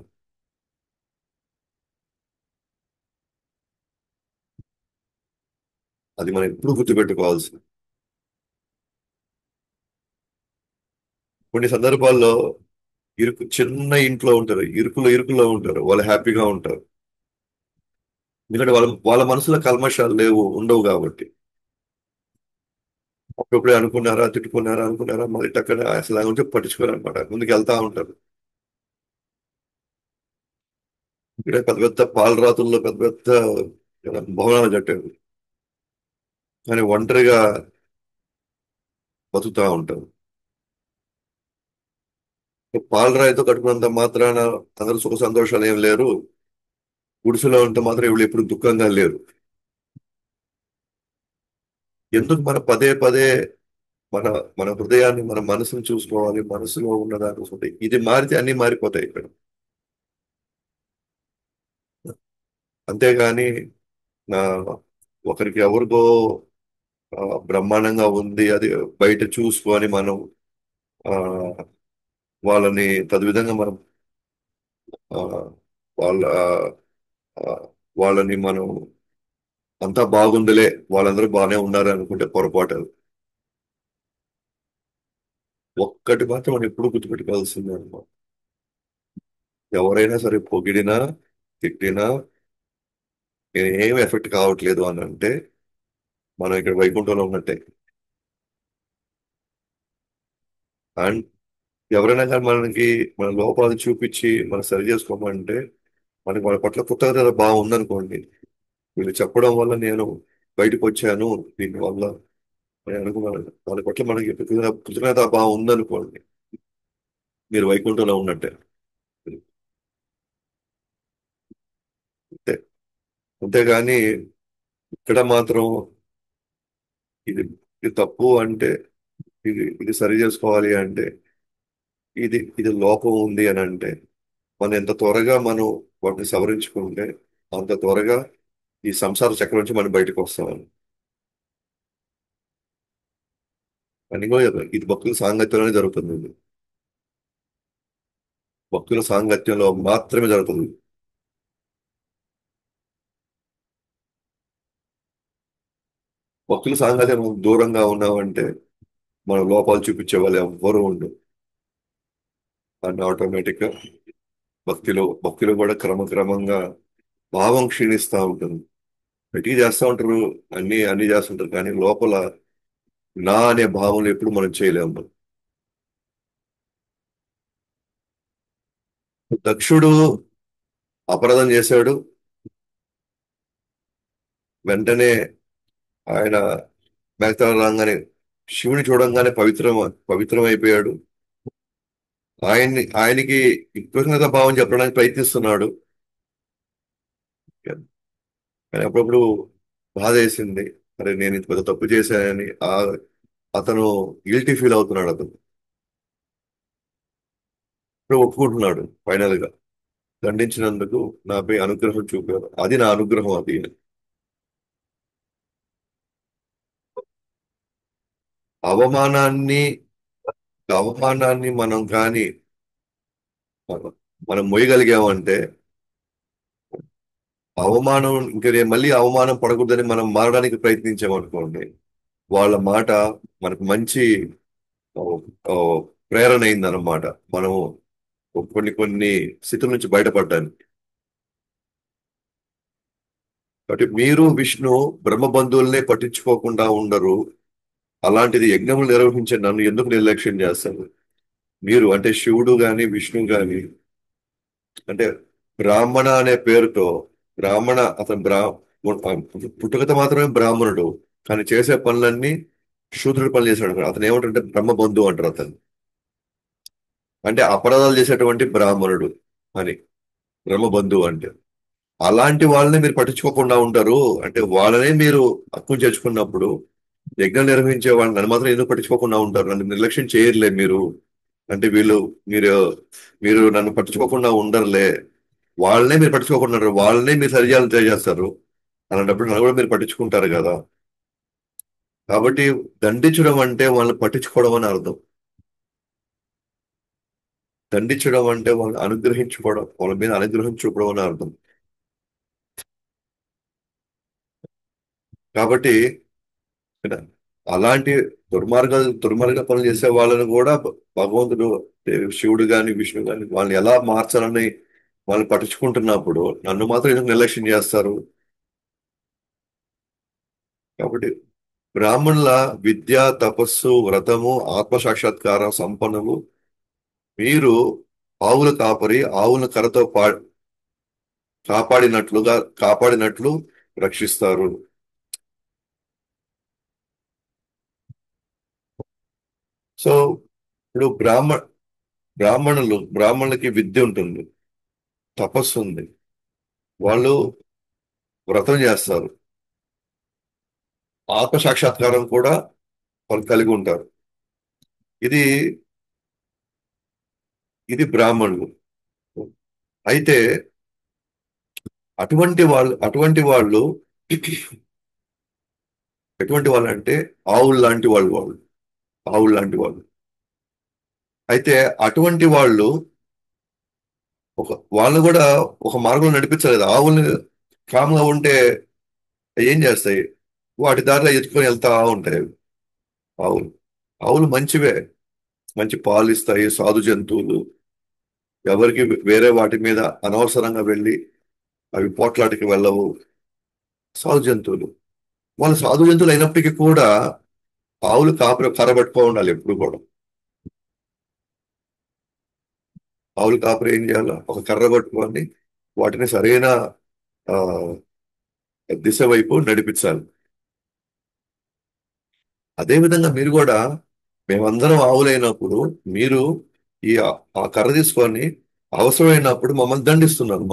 అది మనం ఎప్పుడు గుర్తుపెట్టుకోవాల్సింది. కొన్ని సందర్భాల్లో చిన్న ఇంట్లో ఉంటారు, ఇరుకులో ఉంటారు, వాళ్ళు హ్యాపీగా ఉంటారు. ఎందుకంటే వాళ్ళ వాళ్ళ మనసులో కల్మషాలు లేవు, ఉండవు కాబట్టి. అప్పుడప్పుడే అనుకున్నారా, తిట్టుకున్నారా, అనుకున్నారా, మళ్ళీ టక్కన అసలు దాని గురించి పట్టించుకోరు అనమాట, ముందుకు వెళ్తా ఉంటారు. ఇక్కడ పెద్ద పెద్ద పాలరాతుల్లో పెద్ద పెద్ద భవనాలు కట్టారు, కానీ ఒంటరిగా బతుకుతా ఉంటారు. పాలరాయితో కట్టుకున్నంత మాత్రాన అందరూ సుఖ సంతోషాలు ఏం లేరు. గుడిసెలో ఉంటే మాత్రం వీళ్ళు ఎప్పుడు దుఃఖంగా లేరు. ఎందుకు మన పదే పదే మన మన హృదయాన్ని, మన మనసును చూసుకోవాలి, మనసులో ఉన్నదాన్ని చూసుకుంటే ఇది మారితే అన్ని మారిపోతాయి ఇక్కడ. అంతేగాని నా ఒకరికి ఎవరికో బ్రహ్మాండంగా ఉంది అది బయట చూసుకొని మనం ఆ వాళ్ళని తదవిధంగా మనం ఆ వాళ్ళ ఆ, వాళ్ళని మనం అంతా బాగుందిలే, వాళ్ళందరూ బాగానే ఉన్నారు అనుకుంటే పొరపాటు. ఒక్కటి మాత్రం మనం ఎప్పుడు గుర్తుపెట్టుకోవాల్సిందే అన్నమాట. ఎవరైనా సరే పొగిడినా తిట్టినా నేను ఏమి ఎఫెక్ట్ కావట్లేదు అని అంటే మనం ఇక్కడ వైకుంఠంలో ఉన్నట్టే. అండ్ ఎవరైనా కానీ మనకి మన లోపాలను చూపించి మనం సరి చేసుకోమంటే మనకి వాళ్ళ పట్ల కృతజ్ఞత బాగుందనుకోండి, వీళ్ళు చెప్పడం వల్ల నేను బయటకు వచ్చాను దీనివల్ల అని అనుకున్నాను, వాళ్ళ పట్ల మనకి కృతజ్ఞత బాగుందనుకోండి, మీరు వైకుంఠంలో ఉన్నట్టే. అంతే. అంతేగాని ఇక్కడ మాత్రం ఇది ఇది తప్పు అంటే, ఇది సరి చేసుకోవాలి అంటే, ఇది లోపం ఉంది అని అంటే మనం ఎంత త్వరగా మనం వాటిని సవరించుకుంటే అంత త్వరగా ఈ సంసార చక్రం నుంచి మనం బయటకు వస్తామని. అని కూడా ఇది భక్తుల సాంగత్యంలోనే జరుగుతుంది. ఇది భక్తుల సాంగత్యంలో మాత్రమే జరుగుతుంది. భక్తుల సాంగత్యం మనం దూరంగా ఉన్నామంటే మన లోపాలు చూపించే వాళ్ళు ఎవ్వరూ ఉండరు. అండ్ ఆటోమేటిక్ గా భక్తిలో కూడా క్రమక్రమంగా భావం క్షీణిస్తూ ఉంటుంది. బయటికి చేస్తూ ఉంటారు, అన్ని చేస్తుంటారు, కానీ లోపల నా అనే భావనలు ఎప్పుడు మనం చేయలేము. దక్షుడు అపరాధం చేశాడు, వెంటనే ఆయన మేఘతాళం రాగానే శివుని చూడంగానే పవిత్రం అయిపోయాడు. ఆయనకి కృతజ్ఞత భావం చెప్పడానికి ప్రయత్నిస్తున్నాడు. కానీ అప్పుడప్పుడు బాధ వేసింది, అరే నేను ఇంత పెద్ద తప్పు చేశానని. అతను గిల్టీ ఫీల్ అవుతున్నాడు. అతను ఇప్పుడు ఒప్పుకుంటున్నాడు ఫైనల్ గా, దండించినందుకు నాపై అనుగ్రహం చూపారు, అది నా అనుగ్రహం అది. అవమానాన్ని అవమానాన్ని మనం కానీ మనం మనం మొయ్యగలిగామంటే, అవమానం ఇంకా నేను మళ్ళీ అవమానం పడకూడదని మనం మారడానికి ప్రయత్నించామనుకోండి, వాళ్ళ మాట మనకు మంచి ఓ, ఓ, ప్రేరణ అయిందన్నమాట. మనము కొన్ని స్థితుల నుంచి బయటపడడానికి. కాబట్టి మీరు విష్ణు బ్రహ్మ బంధువులనే పట్టించుకోకుండా ఉండరు, అలాంటిది యజ్ఞములు నిర్వహించే నన్ను ఎందుకు నిర్లక్ష్యం చేస్తారు? మీరు అంటే శివుడు గాని విష్ణు గాని అంటే బ్రాహ్మణ అనే పేరుతో, బ్రాహ్మణ అతను పుట్టుకత మాత్రమే బ్రాహ్మణుడు, కానీ చేసే పనులన్నీ శూద్రుడి పనులు చేశాడు. అతను ఏమంటారంటే బ్రహ్మబంధువు అంటారు అతను. అంటే అపరాధాలు చేసేటువంటి బ్రాహ్మణుడు అని బ్రహ్మబంధువు అంటే. అలాంటి వాళ్ళని మీరు పట్టించుకోకుండా ఉంటారు అంటే వాళ్ళనే మీరు హక్కు చేర్చుకున్నప్పుడు యజ్ఞం నిర్వహించే వాళ్ళని నన్ను మాత్రం ఎందుకు పట్టించుకోకుండా ఉంటారు, నన్ను నిర్లక్ష్యం చేయర్లే మీరు అంటే వీళ్ళు మీరు మీరు నన్ను పట్టించుకోకుండా ఉండరులే, వాళ్ళనే మీరు పట్టించుకోకుండా ఉంటారు, వాళ్ళనే మీరు సరిచేయాలని ట్రై చేస్తారు, అలాంటప్పుడు నన్ను కూడా మీరు పట్టించుకుంటారు కదా. కాబట్టి దండించడం అంటే వాళ్ళని పట్టించుకోవడం అని అర్థం. దండించడం అంటే వాళ్ళని అనుగ్రహించుకోవడం, వాళ్ళ మీద అనుగ్రహం చూపడం అని అర్థం. కాబట్టి కదా, అలాంటి దుర్మార్గ పనులు చేసే వాళ్ళని కూడా భగవంతుడు, శివుడు గాని విష్ణువు గాని వాళ్ళని ఎలా మార్చాలని వాళ్ళని పట్టించుకుంటున్నప్పుడు నన్ను మాత్రం ఎందుకు నిర్లక్ష్యం చేస్తారు. కాబట్టి బ్రాహ్మణుల విద్య, తపస్సు, వ్రతము, ఆత్మ సాక్షాత్కార సంపన్నులు. మీరు ఆవుల కాపరి, ఆవులను కర్రతో కాపాడినట్లు రక్షిస్తారు. సో ఇప్పుడు బ్రాహ్మణులకి విద్య ఉంటుంది, తపస్సు ఉంది, వాళ్ళు వ్రతం చేస్తారు, ఆత్మ సాక్షాత్కారం కూడా వాళ్ళు కలిగి ఉంటారు. ఇది ఇది బ్రాహ్మణులు. అయితే అటువంటి వాళ్ళు ఎటువంటి వాళ్ళు అంటే ఆవులు లాంటి వాళ్ళు ఆవులు లాంటి వాళ్ళు. అయితే అటువంటి వాళ్ళు ఒక వాళ్ళు కూడా ఒక మార్గంలో నడిపించలేదు. ఆవుల్ని కామ్గా ఉంటే ఏం చేస్తాయి, వాటి దారిలో ఎత్తుకొని వెళ్తా ఉంటాయి అవి. ఆవులు ఆవులు మంచివే, మంచి పాలు ఇస్తాయి, సాధు జంతువులు, ఎవరికి వేరే వాటి మీద అనవసరంగా వెళ్ళి అవి పోట్లాటికి వెళ్ళవు, సాధు జంతువులు. వాళ్ళ సాధు జంతువులు అయినప్పటికీ కూడా ఆవులు కాపరి కర్ర ఉండాలి ఎప్పుడు కూడా. ఆవులు కాపరి ఏం చేయాలి, ఒక కర్ర పట్టుకొని వాటిని సరైన ఆ, దిశ వైపు నడిపించాలి. అదే విధంగా మీరు కూడా, మేమందరం ఆవులైనప్పుడు మీరు ఆ కర్ర తీసుకొని అవసరమైనప్పుడు మమ్మల్ని దండిస్తున్నారు.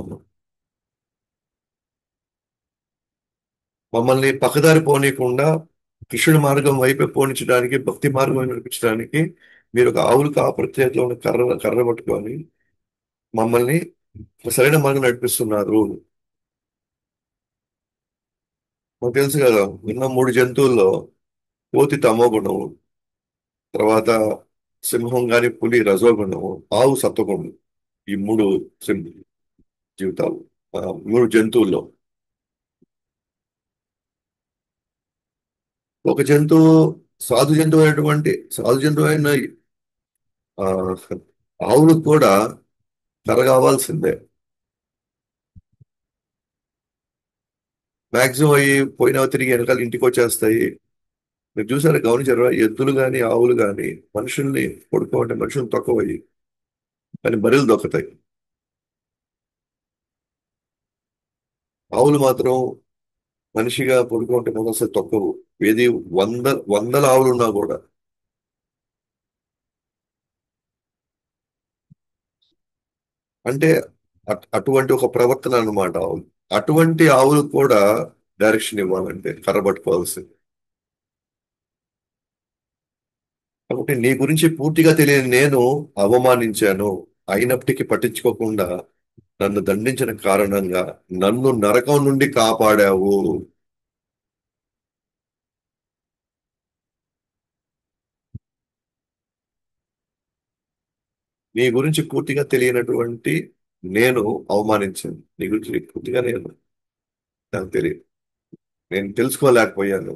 మమ్మల్ని పక్కదారి పోనీయకుండా కృష్ణుడి మార్గం వైపు పోనించడానికి, భక్తి మార్గం వైపు నడిపించడానికి మీరు ఒక ఆవులు కాపరి చేతిలో ఉన్న కర్ర కర్ర పట్టుకొని మమ్మల్ని సరైన మార్గం నడిపిస్తున్నారు. మాకు తెలుసు కదా, ఉన్న మూడు జంతువుల్లో కోతి తమో గుణము, తర్వాత సింహం గాని పులి రజోగుణము, ఆవు సత్వగుణం. ఈ మూడు సింహ జీవితాలు, ఆ, మూడు జంతువుల్లో ఒక జంతువు, సాధు జంతువు అయిన ఆ, ఆవులకు కూడా కర్ర కావాల్సిందే. మాక్సిమం అవి పోయినా తిరిగి వెనకాల ఇంటికి వచ్చేస్తాయి. మీరు చూసారా, గమనించారా, ఎద్దులు గాని ఆవులు గాని మనుషుల్ని పడుకోమంటే మనుషుల్ని తొక్కవయ్యి కానీ బర్రెలు దొక్కుతాయి. ఆవులు మాత్రం మనిషిగా పడుకోమంటే మాత్రం అసలు తొక్కవు. ఏది వందల ఆవులు ఉన్నా కూడా. అంటే అటువంటి ఒక ప్రవర్తన అన్నమాట ఆవులు. అటువంటి ఆవులు కూడా డైరెక్షన్ ఇవ్వాలంటే కర్ర పట్టుకోవాల్సింది. కాబట్టి నీ గురించి పూర్తిగా తెలియని నేను అవమానించాను, అయినప్పటికీ పట్టించుకోకుండా నన్ను దండించిన కారణంగా నన్ను నరకం నుండి కాపాడావు. నీ గురించి పూర్తిగా తెలియనటువంటి నేను అవమానించాను. నీ గురించి పూర్తిగా నాకు తెలియదు, నేను తెలుసుకోలేకపోయాను.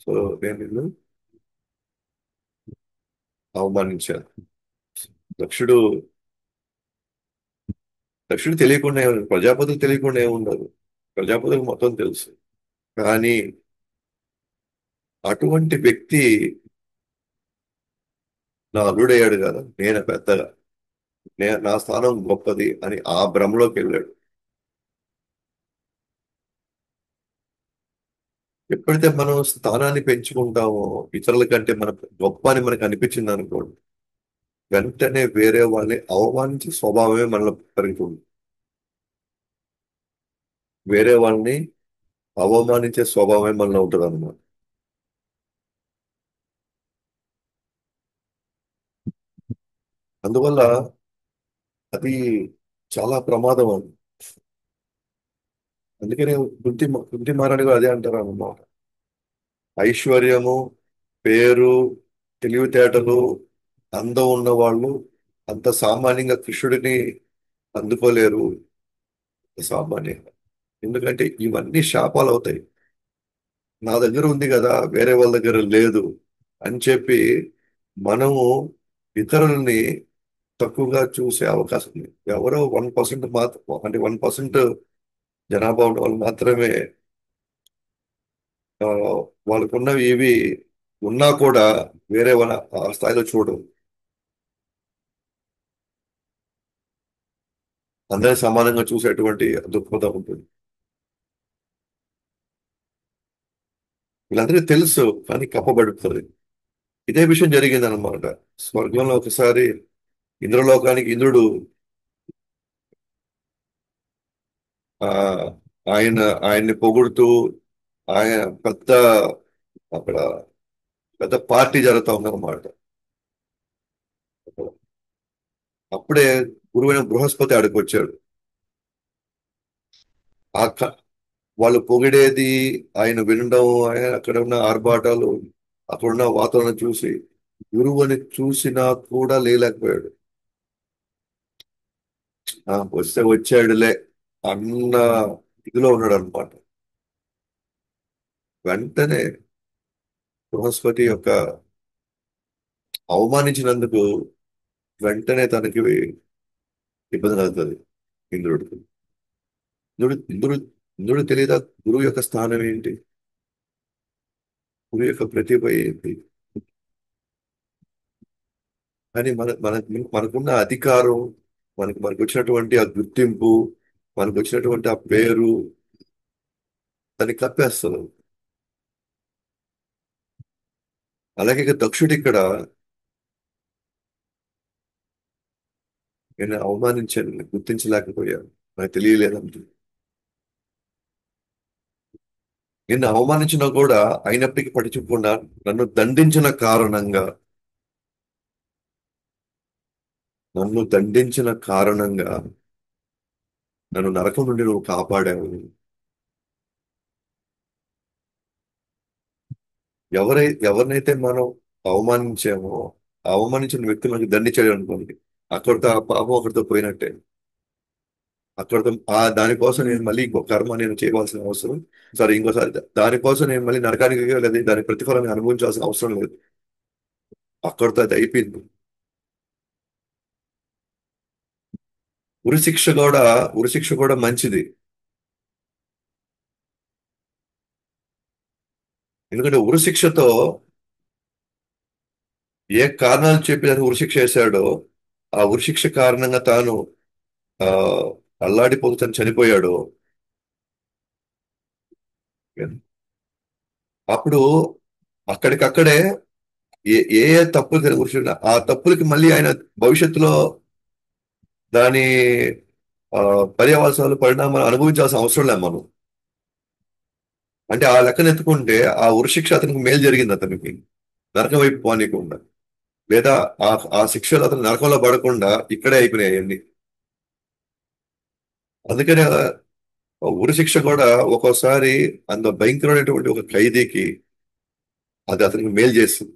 సో నేను నిన్ను అవమానించాను. దక్షుడు దక్షుడు తెలియకుండా ప్రజాపతులు తెలియకుండా ఏముండదు, ప్రజాపతులకు మొత్తం తెలుసు. కానీ అటువంటి వ్యక్తి నా అల్లుడయ్యాడు కదా, నేను పెద్దగా, నా స్థానం గొప్పది అని ఆ భ్రమలోకి వెళ్ళాడు. ఎప్పుడైతే మనం స్థానాన్ని పెంచుకుంటామో, ఇతరుల కంటే మన గొప్ప అని మనకు అనిపించింది అనుకోండి, వెంటనే వేరే వాళ్ళని అవమానించే స్వభావమే మనలో పెరుగుతుంది. వేరే వాళ్ళని అవమానించే స్వభావమే మనలో ఉంటుంది అనమాట. అందువల్ల అది చాలా ప్రమాదం అది. అందుకనే కుంతి మహారాణి గారు అదే అంటారు అన్నమాట. ఐశ్వర్యము, పేరు, తెలివితేటలు, అందం ఉన్న వాళ్ళు అంత సామాన్యంగా కృష్ణుడిని అందుకోలేరు. సామాన్యంగా. ఎందుకంటే ఇవన్నీ శాపాలు అవుతాయి. నా దగ్గర ఉంది కదా, వేరే వాళ్ళ దగ్గర లేదు అని చెప్పి మనము ఇతరులని తక్కువగా చూసే అవకాశం ఉంది. ఎవరో 1% మాత్రం, అంటే 1% జనాభా ఉన్న వాళ్ళు మాత్రమే ఆ, వాళ్ళకున్నవి ఇవి ఉన్నా కూడా వేరే వాళ్ళ ఆ స్థాయిలో చూడరు. అందరినీ సమానంగా చూసేటువంటి దృక్పథం ఉంటుంది. వీళ్ళందరికీ తెలుసు, కానీ కప్పబడుతుంది. ఇదే విషయం జరిగింది అనమాట. స్వర్గంలో ఒకసారి ఇంద్రలోకానికి ఇంద్రుడు ఆ ఆయన ఆయన్ని పొగుడుతూ, ఆయన పెద్ద అక్కడ పెద్ద పార్టీ జరుగుతా ఉందన్నమాట. అప్పుడే గురువైన బృహస్పతి ఆడికి వచ్చాడు. ఆ క- వాళ్ళు పొగిడేది, ఆయన వినడం, ఆయన అక్కడ ఉన్న ఆర్భాటాలు, అక్కడున్న వాతావరణం చూసి గురువుని చూసినా కూడా లేలేకపోయాడు. వస్తే వచ్చాడులే అన్న ఇదిలో ఉన్నాడు అనమాట. వెంటనే బృహస్పతి యొక్క అవమానించినందుకు వెంటనే తనకి ఇబ్బంది కలుగుతుంది ఇంద్రుడికి. ఇంద్రుడు తెలియదా గురువు యొక్క స్థానం ఏంటి, గురువు యొక్క ప్రతిభ ఏంటి. కానీ మనకున్న అధికారం, మనకు వచ్చినటువంటి ఆ గుర్తింపు, మనకు వచ్చినటువంటి ఆ పేరు దాన్ని కప్పేస్తారు. అలాగే ఇక దక్షుడు ఇక్కడ నేను అవమానించాను, గుర్తించలేకపోయాను, నాకు తెలియలేదంటే. నిన్ను అవమానించినా కూడా అయినప్పటికీ పట్టించుకోకుండా నన్ను దండించిన కారణంగా నన్ను నరకం నుండి నువ్వు కాపాడావు. ఎవరినైతే మనం అవమానించామో, ఆ అవమానించిన వ్యక్తులు మనకి దండించాడు అనుకోండి, అక్కడితో ఆ పాపం అక్కడితో పోయినట్టే. అక్కడితో దానికోసం నేను మళ్ళీ ఇంకో కర్మ నేను చేయవలసిన అవసరం, సరే ఇంకోసారి దానికోసం నేను మళ్ళీ నరకానికి లేదా దాని ప్రతిఫలాన్ని అనుభవించాల్సిన అవసరం లేదు. అక్కడితో అది అయిపోయింది. ఉరిశిక్ష కూడా ఉరిశిక్ష కూడా మంచిది. ఎందుకంటే ఉరిశిక్షతో ఏ కారణాలు చెప్పి దానికి ఉరిశిక్ష వేశాడో, ఆ ఉరిశిక్ష కారణంగా తాను ఆ అల్లాడిపోతూ తను చనిపోయాడో, అప్పుడు అక్కడికక్కడే ఏ ఏ ఏ తప్పులు కూర్చున్నా ఆ తప్పులకి మళ్ళీ ఆయన భవిష్యత్తులో దాని ఆ, పర్యవసానాలు, పరిణామాలు అనుభవించాల్సిన అవసరం లేదు మనం. అంటే ఆ లెక్కన ఎత్తుకుంటే ఆ ఉరిశిక్ష అతనికి మేలు జరిగింది, అతనికి నరకం వైపు పోనీయకుండా. లేదా ఆ ఆ శిక్షలు అతను నరకంలో పడకుండా ఇక్కడే అయిపోయినాయి అన్ని. అందుకనే ఉరిశిక్ష కూడా ఒక్కోసారి అంత భయంకరమైనటువంటి ఒక ఖైదీకి అది అతనికి మేలు చేస్తుంది.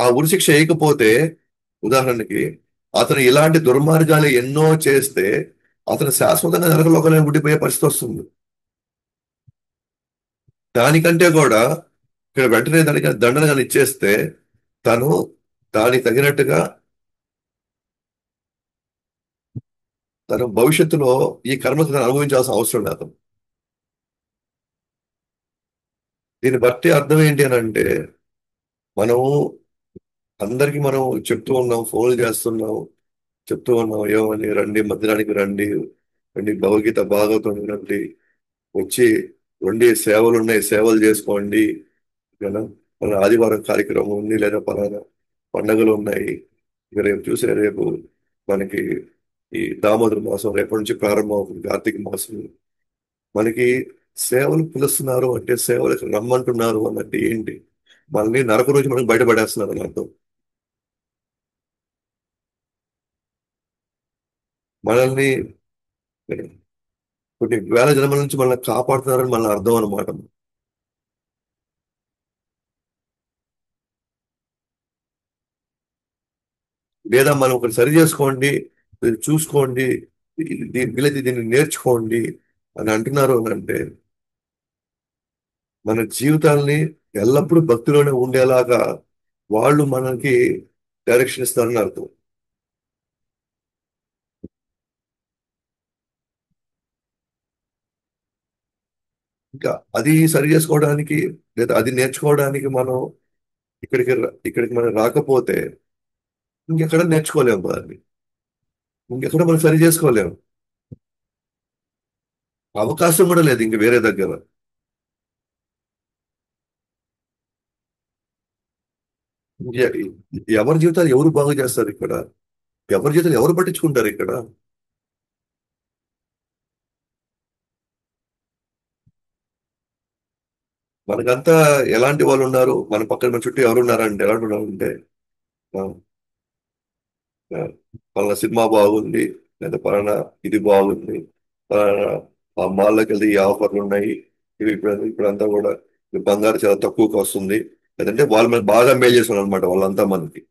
ఆ ఉరిశిక్ష వేయకపోతే, ఉదాహరణకి అతను ఇలాంటి దుర్మార్గాలు ఎన్నో చేస్తే అతను శాశ్వతంగా నరకలోకంలో ఉండిపోయే పరిస్థితి వస్తుంది. దానికంటే కూడా ఇక్కడ వెంటనే దానికి దండన కానీ ఇచ్చేస్తే తను దానికి తగినట్టుగా తను భవిష్యత్తులో ఈ కర్మకు తను అనుభవించాల్సిన అవసరం లేదు. దీన్ని బట్టి అర్థం ఏంటి అని అంటే, మనము అందరికీ మనం చెప్తూ ఉన్నాం, ఫోన్లు చేస్తున్నాం, చెప్తూ ఉన్నాం ఏమని, రండి మందిరానికి రండి, రండి భగవద్గీత భాగవతం వినండి, వచ్చి రండి సేవలు ఉన్నాయి సేవలు చేసుకోండి కదా. మన ఆదివారం కార్యక్రమం ఉంది, లేదా పలానా పండగలు ఉన్నాయి. ఇక రేపు చూసే రేపు మనకి ఈ దామోదర మాసం రేపటి నుంచి ప్రారంభం అవుతుంది, కార్తీక మాసం. మనకి సేవలు పిలుస్తున్నారు అంటే సేవలకు రమ్మంటున్నారు అన్నట్టు ఏంటి? మనల్ని నరక రోజు మనకి బయటపడేస్తున్నారు అని అర్థం. మనల్ని కొన్ని వేల జన్మల నుంచి మనల్ని కాపాడుతున్నారని మన అర్థం అనమాట. లేదా మనం ఒకటి సరి చేసుకోండి, ఇది చూసుకోండి, వీలైతే దీన్ని నేర్చుకోండి అని అంటున్నారు అని అంటే మన జీవితాల్ని ఎల్లప్పుడూ భక్తిలోనే ఉండేలాగా వాళ్ళు మనకి డైరెక్షన్ ఇస్తారని అర్థం. ఇంకా అది సరి చేసుకోవడానికి లేదా అది నేర్చుకోవడానికి మనం ఇక్కడికి మనం రాకపోతే ఇంకెక్కడ నేర్చుకోలేము దాన్ని, ఇంకెక్కడ మనం సరి చేసుకోలేము. అవకాశం కూడా లేదు ఇంక వేరే దగ్గర. ఎ- ఎవరి జీవితాలు ఎవరు బాగు చేస్తారు ఇక్కడ? ఎవరి జీవితాలు ఎవరు పట్టించుకుంటారు ఇక్కడ? మనకంతా ఎలాంటి వాళ్ళు ఉన్నారు, మన పక్కన మన చుట్టూ ఎవరు ఉన్నారంటే ఎలాంటి వాళ్ళు అంటే ఆ, ఆ, పలానా సినిమా బాగుంది, లేదా పలానా ఇది బాగుంది, పలానా ఆ మాల్లోకి వెళ్తే ఈ ఆఫర్లు ఉన్నాయి, ఇవి ఇప్పుడంతా కూడా ఈ బంగారు చాలా తక్కువకి వస్తుంది. లేదంటే వాళ్ళు మనకి బాగా మేలు చేస్తున్నారు అనమాట వాళ్ళంతా మనకి.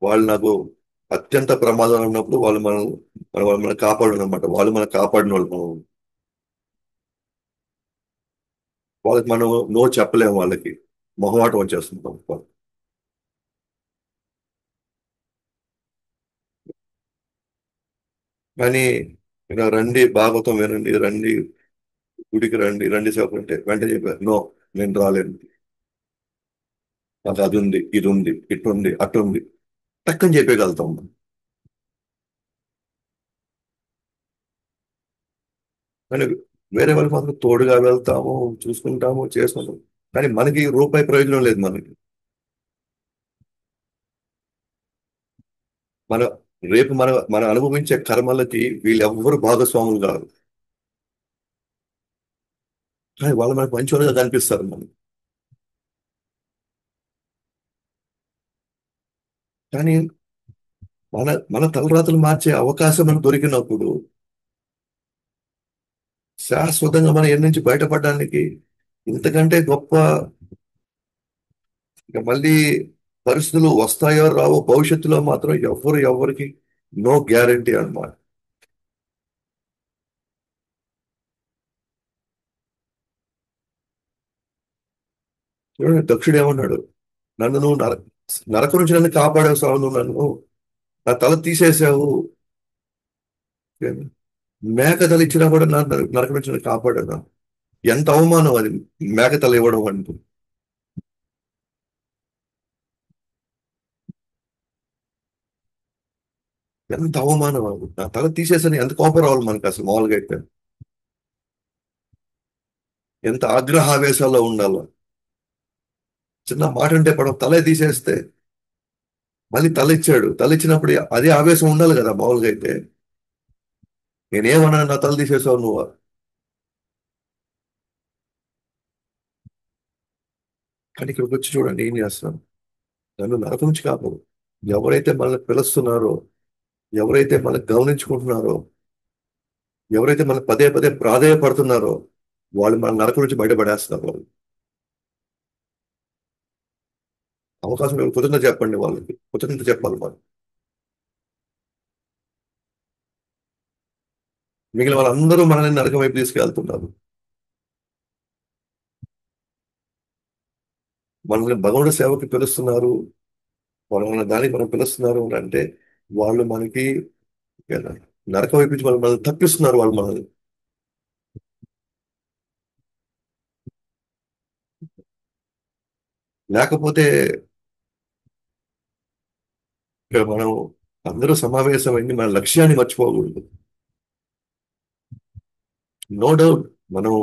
వాళ్ళు నాకు అత్యంత ప్రమాదం ఉన్నప్పుడు వాళ్ళు మనం కాపాడు అనమాట. వాళ్ళు మనం కాపాడిన వాళ్ళు వాళ్ళకి మనం నో చెప్పలేము, వాళ్ళకి మొహమాటం వచ్చేస్తుంది. కానీ ఇలా రండి భాగవతం వినండి, రండి గుడికి రండి, రండి సేవకు అంటే వెంటనే చెప్పారు నో, నేను రాలేను, నాకు అది ఉంది, ఇది ఉంది, ఇటుంది అటుంది, టక్కని చెప్పగలుగుతాం. కానీ వేరే వాళ్ళకి మాత్రం తోడుగా వెళ్తాము, చూసుకుంటాము, చేసుకుంటాము. కానీ మనకి రూపాయి ప్రయోజనం లేదు మనకి. మన రేపు మనం అనుభవించే కర్మలకి వీళ్ళెవ్వరు భాగస్వాములు కాదు. కానీ వాళ్ళు మనకు మంచి వాళ్ళుగా కనిపిస్తారు మనకి. కానీ మన మన తలరాతలు మార్చే అవకాశం మనకు దొరికినప్పుడు శాశ్వతంగా మనం ఎన్ని నుంచి బయటపడడానికి ఇంతకంటే గొప్ప ఇక మళ్ళీ పరిస్థితులు వస్తాయో రావో భవిష్యత్తులో మాత్రం ఎవరికి నో గ్యారంటీ అన్నమాట. చూడండి దక్షుడు ఏమన్నాడు, నన్ను నువ్వు నరక నుంచి నన్ను కాపాడావు స్వామి, నువ్వు నన్ను నా తల తీసేసావు, మేక తల ఇచ్చినా కూడా నరక నుంచి నన్ను కాపాడాను. ఎంత అవమానం అది, మేక తల ఇవ్వడం అంటూ. ఎంత అవమానం అది, నా తల తీసేసని ఎంత కోపం రావాలి మనకి అసలు మామూలుగా అయితే. ఎంత ఆగ్రహావేశాల్లో ఉండాలో. చిన్న మాట అంటే పడవ తలే తీసేస్తే మళ్ళీ తల ఇచ్చాడు, తల ఇచ్చినప్పుడు అదే ఆవేశం ఉండాలి కదా మామూలుగా అయితే. నేనేమన్నా నా తల తీసేసావు నువ్వు. కానీ ఇక్కడికి వచ్చి చూడండి ఏం చేస్తున్నాను, నన్ను నరకం నుంచి కాపాడు. ఎవరైతే మనల్ని పిలుస్తున్నారో, ఎవరైతే మనల్ని గమనించుకుంటున్నారో, ఎవరైతే మన పదే పదే ప్రాధేయపడుతున్నారో వాళ్ళు మన నరకం నుంచి బయటపడేస్తున్నారు వాళ్ళు. అవకాశం ఇవ్వాలి, కృతజ్ఞత చెప్పండి వాళ్ళకి, కృతజ్ఞత చెప్పాలి వాళ్ళు. మిగిలిన వాళ్ళందరూ మనల్ని నరకం వైపు తీసుకెళ్తున్నారు. మనల్ని భగవంతుడి సేవకి పిలుస్తున్నారు, మనల్ని దానికి మనం పిలుస్తున్నారు అని అంటే వాళ్ళు మనకి నరకం వైపు నుంచి మనల్ని తప్పిస్తున్నారు వాళ్ళు మనల్ని. లేకపోతే ఇక్కడ మనం అందరూ సమావేశమైంది మన లక్ష్యాన్ని మర్చిపోకూడదు. నో డౌట్ మనం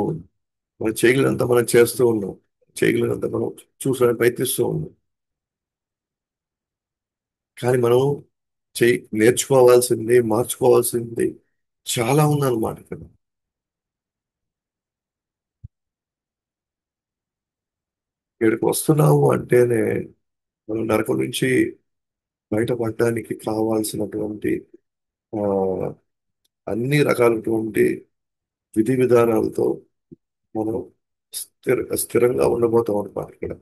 మనం చేయగలిగినంత మనం చేస్తూ ఉన్నాం. చేయగలిగినంత మనం చూసడానికి ప్రయత్నిస్తూ ఉన్నాం. కానీ మనం నేర్చుకోవాల్సింది, మార్చుకోవాల్సింది చాలా ఉందన్నమాట ఇక్కడ. ఇక్కడికి వస్తున్నాము అంటేనే మనం నరకం నుంచి బయటపడడానికి కావాల్సినటువంటి ఆ, అన్ని రకాలటువంటి విధి విధానాలతో మనం స్థిరంగా ఉండబోతాం అనమాట ఇక్కడ.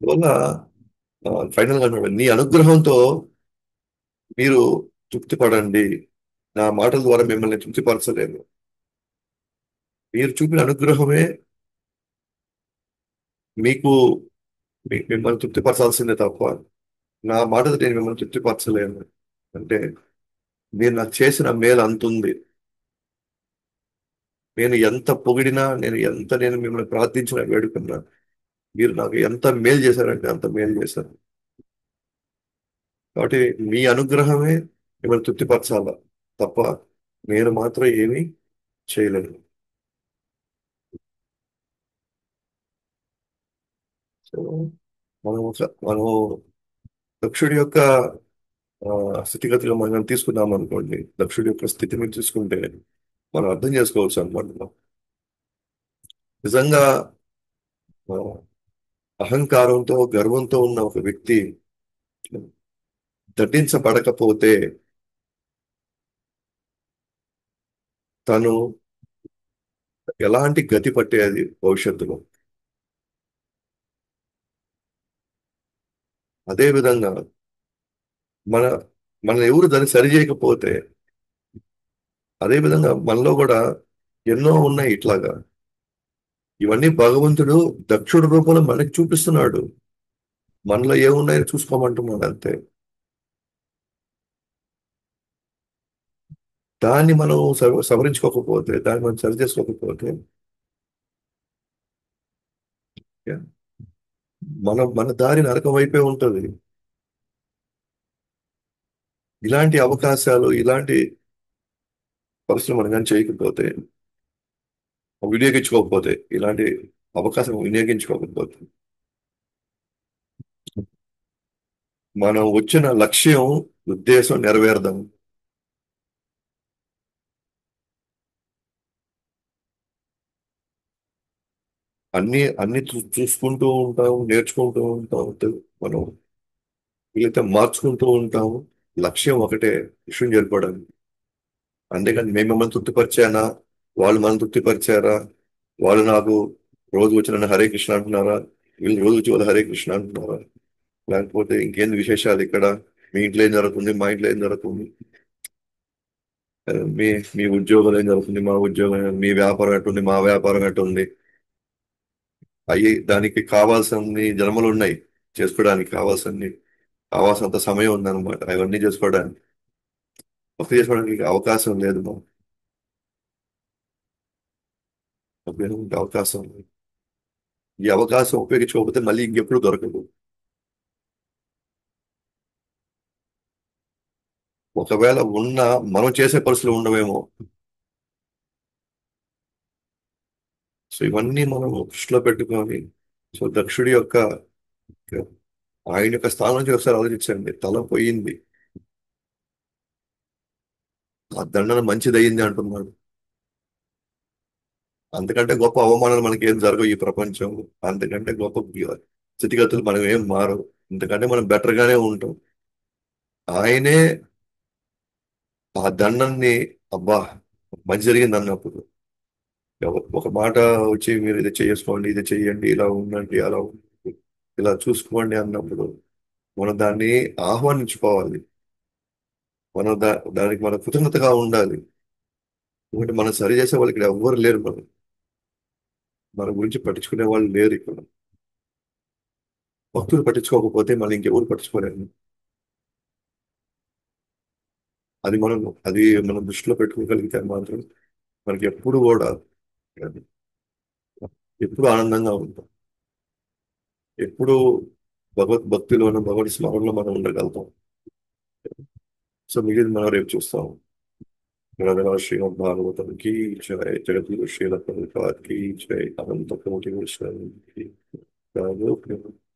అందువల్ల ఫైనల్ గా అన్నాడు, నీ అనుగ్రహంతో మీరు తృప్తి పడండి. నా మాటల ద్వారా మిమ్మల్ని తృప్తిపరచలేను. మీరు చూపిన అనుగ్రహమే మీకు మిమ్మల్ని తృప్తిపరచాల్సిందే తప్ప నా మాటలు నేను మిమ్మల్ని తృప్తిపరచలేను. అంటే మీరు నాకు చేసిన మేలు అంతుంది. నేను ఎంత పొగిడినా, నేను మిమ్మల్ని ప్రార్థించిన వేడుకున్నా, మీరు నాకు ఎంత మేలు చేశారంటే అంత మేలు చేశారు. కాబట్టి మీ అనుగ్రహమే మిమ్మల్ని తృప్తిపరచాల తప్ప నేను మాత్రం ఏమీ చేయలేను. సో మనం దక్షుడి యొక్క స్థితిగతులు మనం తీసుకున్నాం అనుకోండి, దక్షుడి యొక్క స్థితిని తీసుకుంటే మనం అర్థం చేసుకోవచ్చు అనమాట. నిజంగా ఆ, అహంకారంతో గర్వంతో ఉన్న ఒక వ్యక్తి దట్టించబడకపోతే తను ఎలాంటి గతి పట్టేది భవిష్యత్తులో. అదే విధంగా మన మన ఎవరు దాన్ని సరి చేయకపోతే అదే విధంగా మనలో కూడా ఎన్నో ఉన్నాయి ఇట్లాగా. ఇవన్నీ భగవంతుడు దక్షుడి రూపంలో మనకి చూపిస్తున్నాడు. మనలో ఏమున్నాయో చూసుకోమంటున్నాడు అంతే. దాన్ని మనం సవరించుకోకపోతే, దాన్ని మనం సరి చేసుకోకపోతే మన దారి నరకం వైపే ఉంటుంది. ఇలాంటి అవకాశాలు, ఇలాంటి పరిస్థితులు మనం కానీ చేయకపోతే, వినియోగించుకోకపోతే, ఇలాంటి అవకాశం వినియోగించుకోకపోతే మనం వచ్చిన లక్ష్యం, ఉద్దేశం నెరవేరదాం. అన్ని చూసుకుంటూ ఉంటాం, నేర్చుకుంటూ ఉంటాం. మనం వీలైతే మార్చుకుంటూ ఉంటాం. లక్ష్యం ఒకటే, విషయం చేరుకోవడానికి. అంతేకాని మేము మిమ్మల్ని తృప్తిపరిచానా, వాళ్ళు మనం తృప్తిపరిచారా, వాళ్ళు నాకు రోజు వచ్చి నన్ను హరే కృష్ణ అంటున్నారా, వీళ్ళు రోజు వచ్చి వాళ్ళు హరే కృష్ణ అంటున్నారా, లేకపోతే ఇంకేంది విశేషాలు ఇక్కడ, మీ ఇంట్లో ఏం జరుగుతుంది, మా ఇంట్లో ఏం జరుగుతుంది, మీ మీ ఉద్యోగం ఏం జరుగుతుంది, మా ఉద్యోగం, మీ వ్యాపారం ఎట్టుంది, మా వ్యాపారం ఎట్టుంది. అయ్యి దానికి కావాల్సిన జన్మలు ఉన్నాయి, చేసుకోవడానికి కావాల్సినంత సమయం ఉందన్నమాట అవన్నీ చేసుకోవడానికి. భక్తి చేసుకోవడానికి అవకాశం లేదు మనం. అవకాశం లేదు. ఈ అవకాశం ఉపయోగించుకోకపోతే మళ్ళీ ఇంకెప్పుడు దొరకదు. ఒకవేళ ఉన్నా మనం చేసే పరిస్థితులు ఉండవేమో. సో ఇవన్నీ మనం దృష్టిలో పెట్టుకొని, సో దక్షుడి యొక్క ఆయన యొక్క స్థానం నుంచి ఒకసారి ఆలోచించండి. తల పోయింది, ఆ దండన మంచిదయ్యింది అంటున్నాడు. అంతకంటే గొప్ప అవమానాలు మనకి ఏం జరగవు ఈ ప్రపంచం. అంతకంటే గొప్ప స్థితిగతులు మనం ఏం మారవు. ఎందుకంటే మనం బెటర్ గానే ఉంటాం. ఆయనే ఆ దండాన్ని, అబ్బా మంచి జరిగింది అన్నప్పుడు, ఒక మాట వచ్చి మీరు ఇది చేసుకోండి, ఇది చెయ్యండి, ఇలా ఉండండి, అలా ఉండండి, ఇలా చూసుకోండి అన్నప్పుడు మనం దాన్ని ఆహ్వానించుకోవాలి. దానికి మనం కృతజ్ఞతగా ఉండాలి. ఎందుకంటే మనం సరి చేసే వాళ్ళు ఇక్కడ ఎవ్వరు లేరు. మన గురించి పట్టించుకునే వాళ్ళు లేరు ఇక్కడ. భక్తులు పట్టించుకోకపోతే మళ్ళీ ఇంకెవరు పట్టించుకోలేరు. అది మనం అది మనం దృష్టిలో పెట్టుకోగలిగితే మాత్రం మనకి ఎప్పుడు కూడా ఎప్పుడు ఆనందంగా ఉంటాం. ఎప్పుడు భగవద్భక్తిలోను భగవత్ స్మరణలో మనం ఉండగలుగుతాం. సో మిగిలిన మనం రేపు చూస్తాం. रचना श्रीमद् भागवतम की जय, जगत गुरु श्रील प्रभुपाद की जय, अनंत कोटि वैष्णव की जय।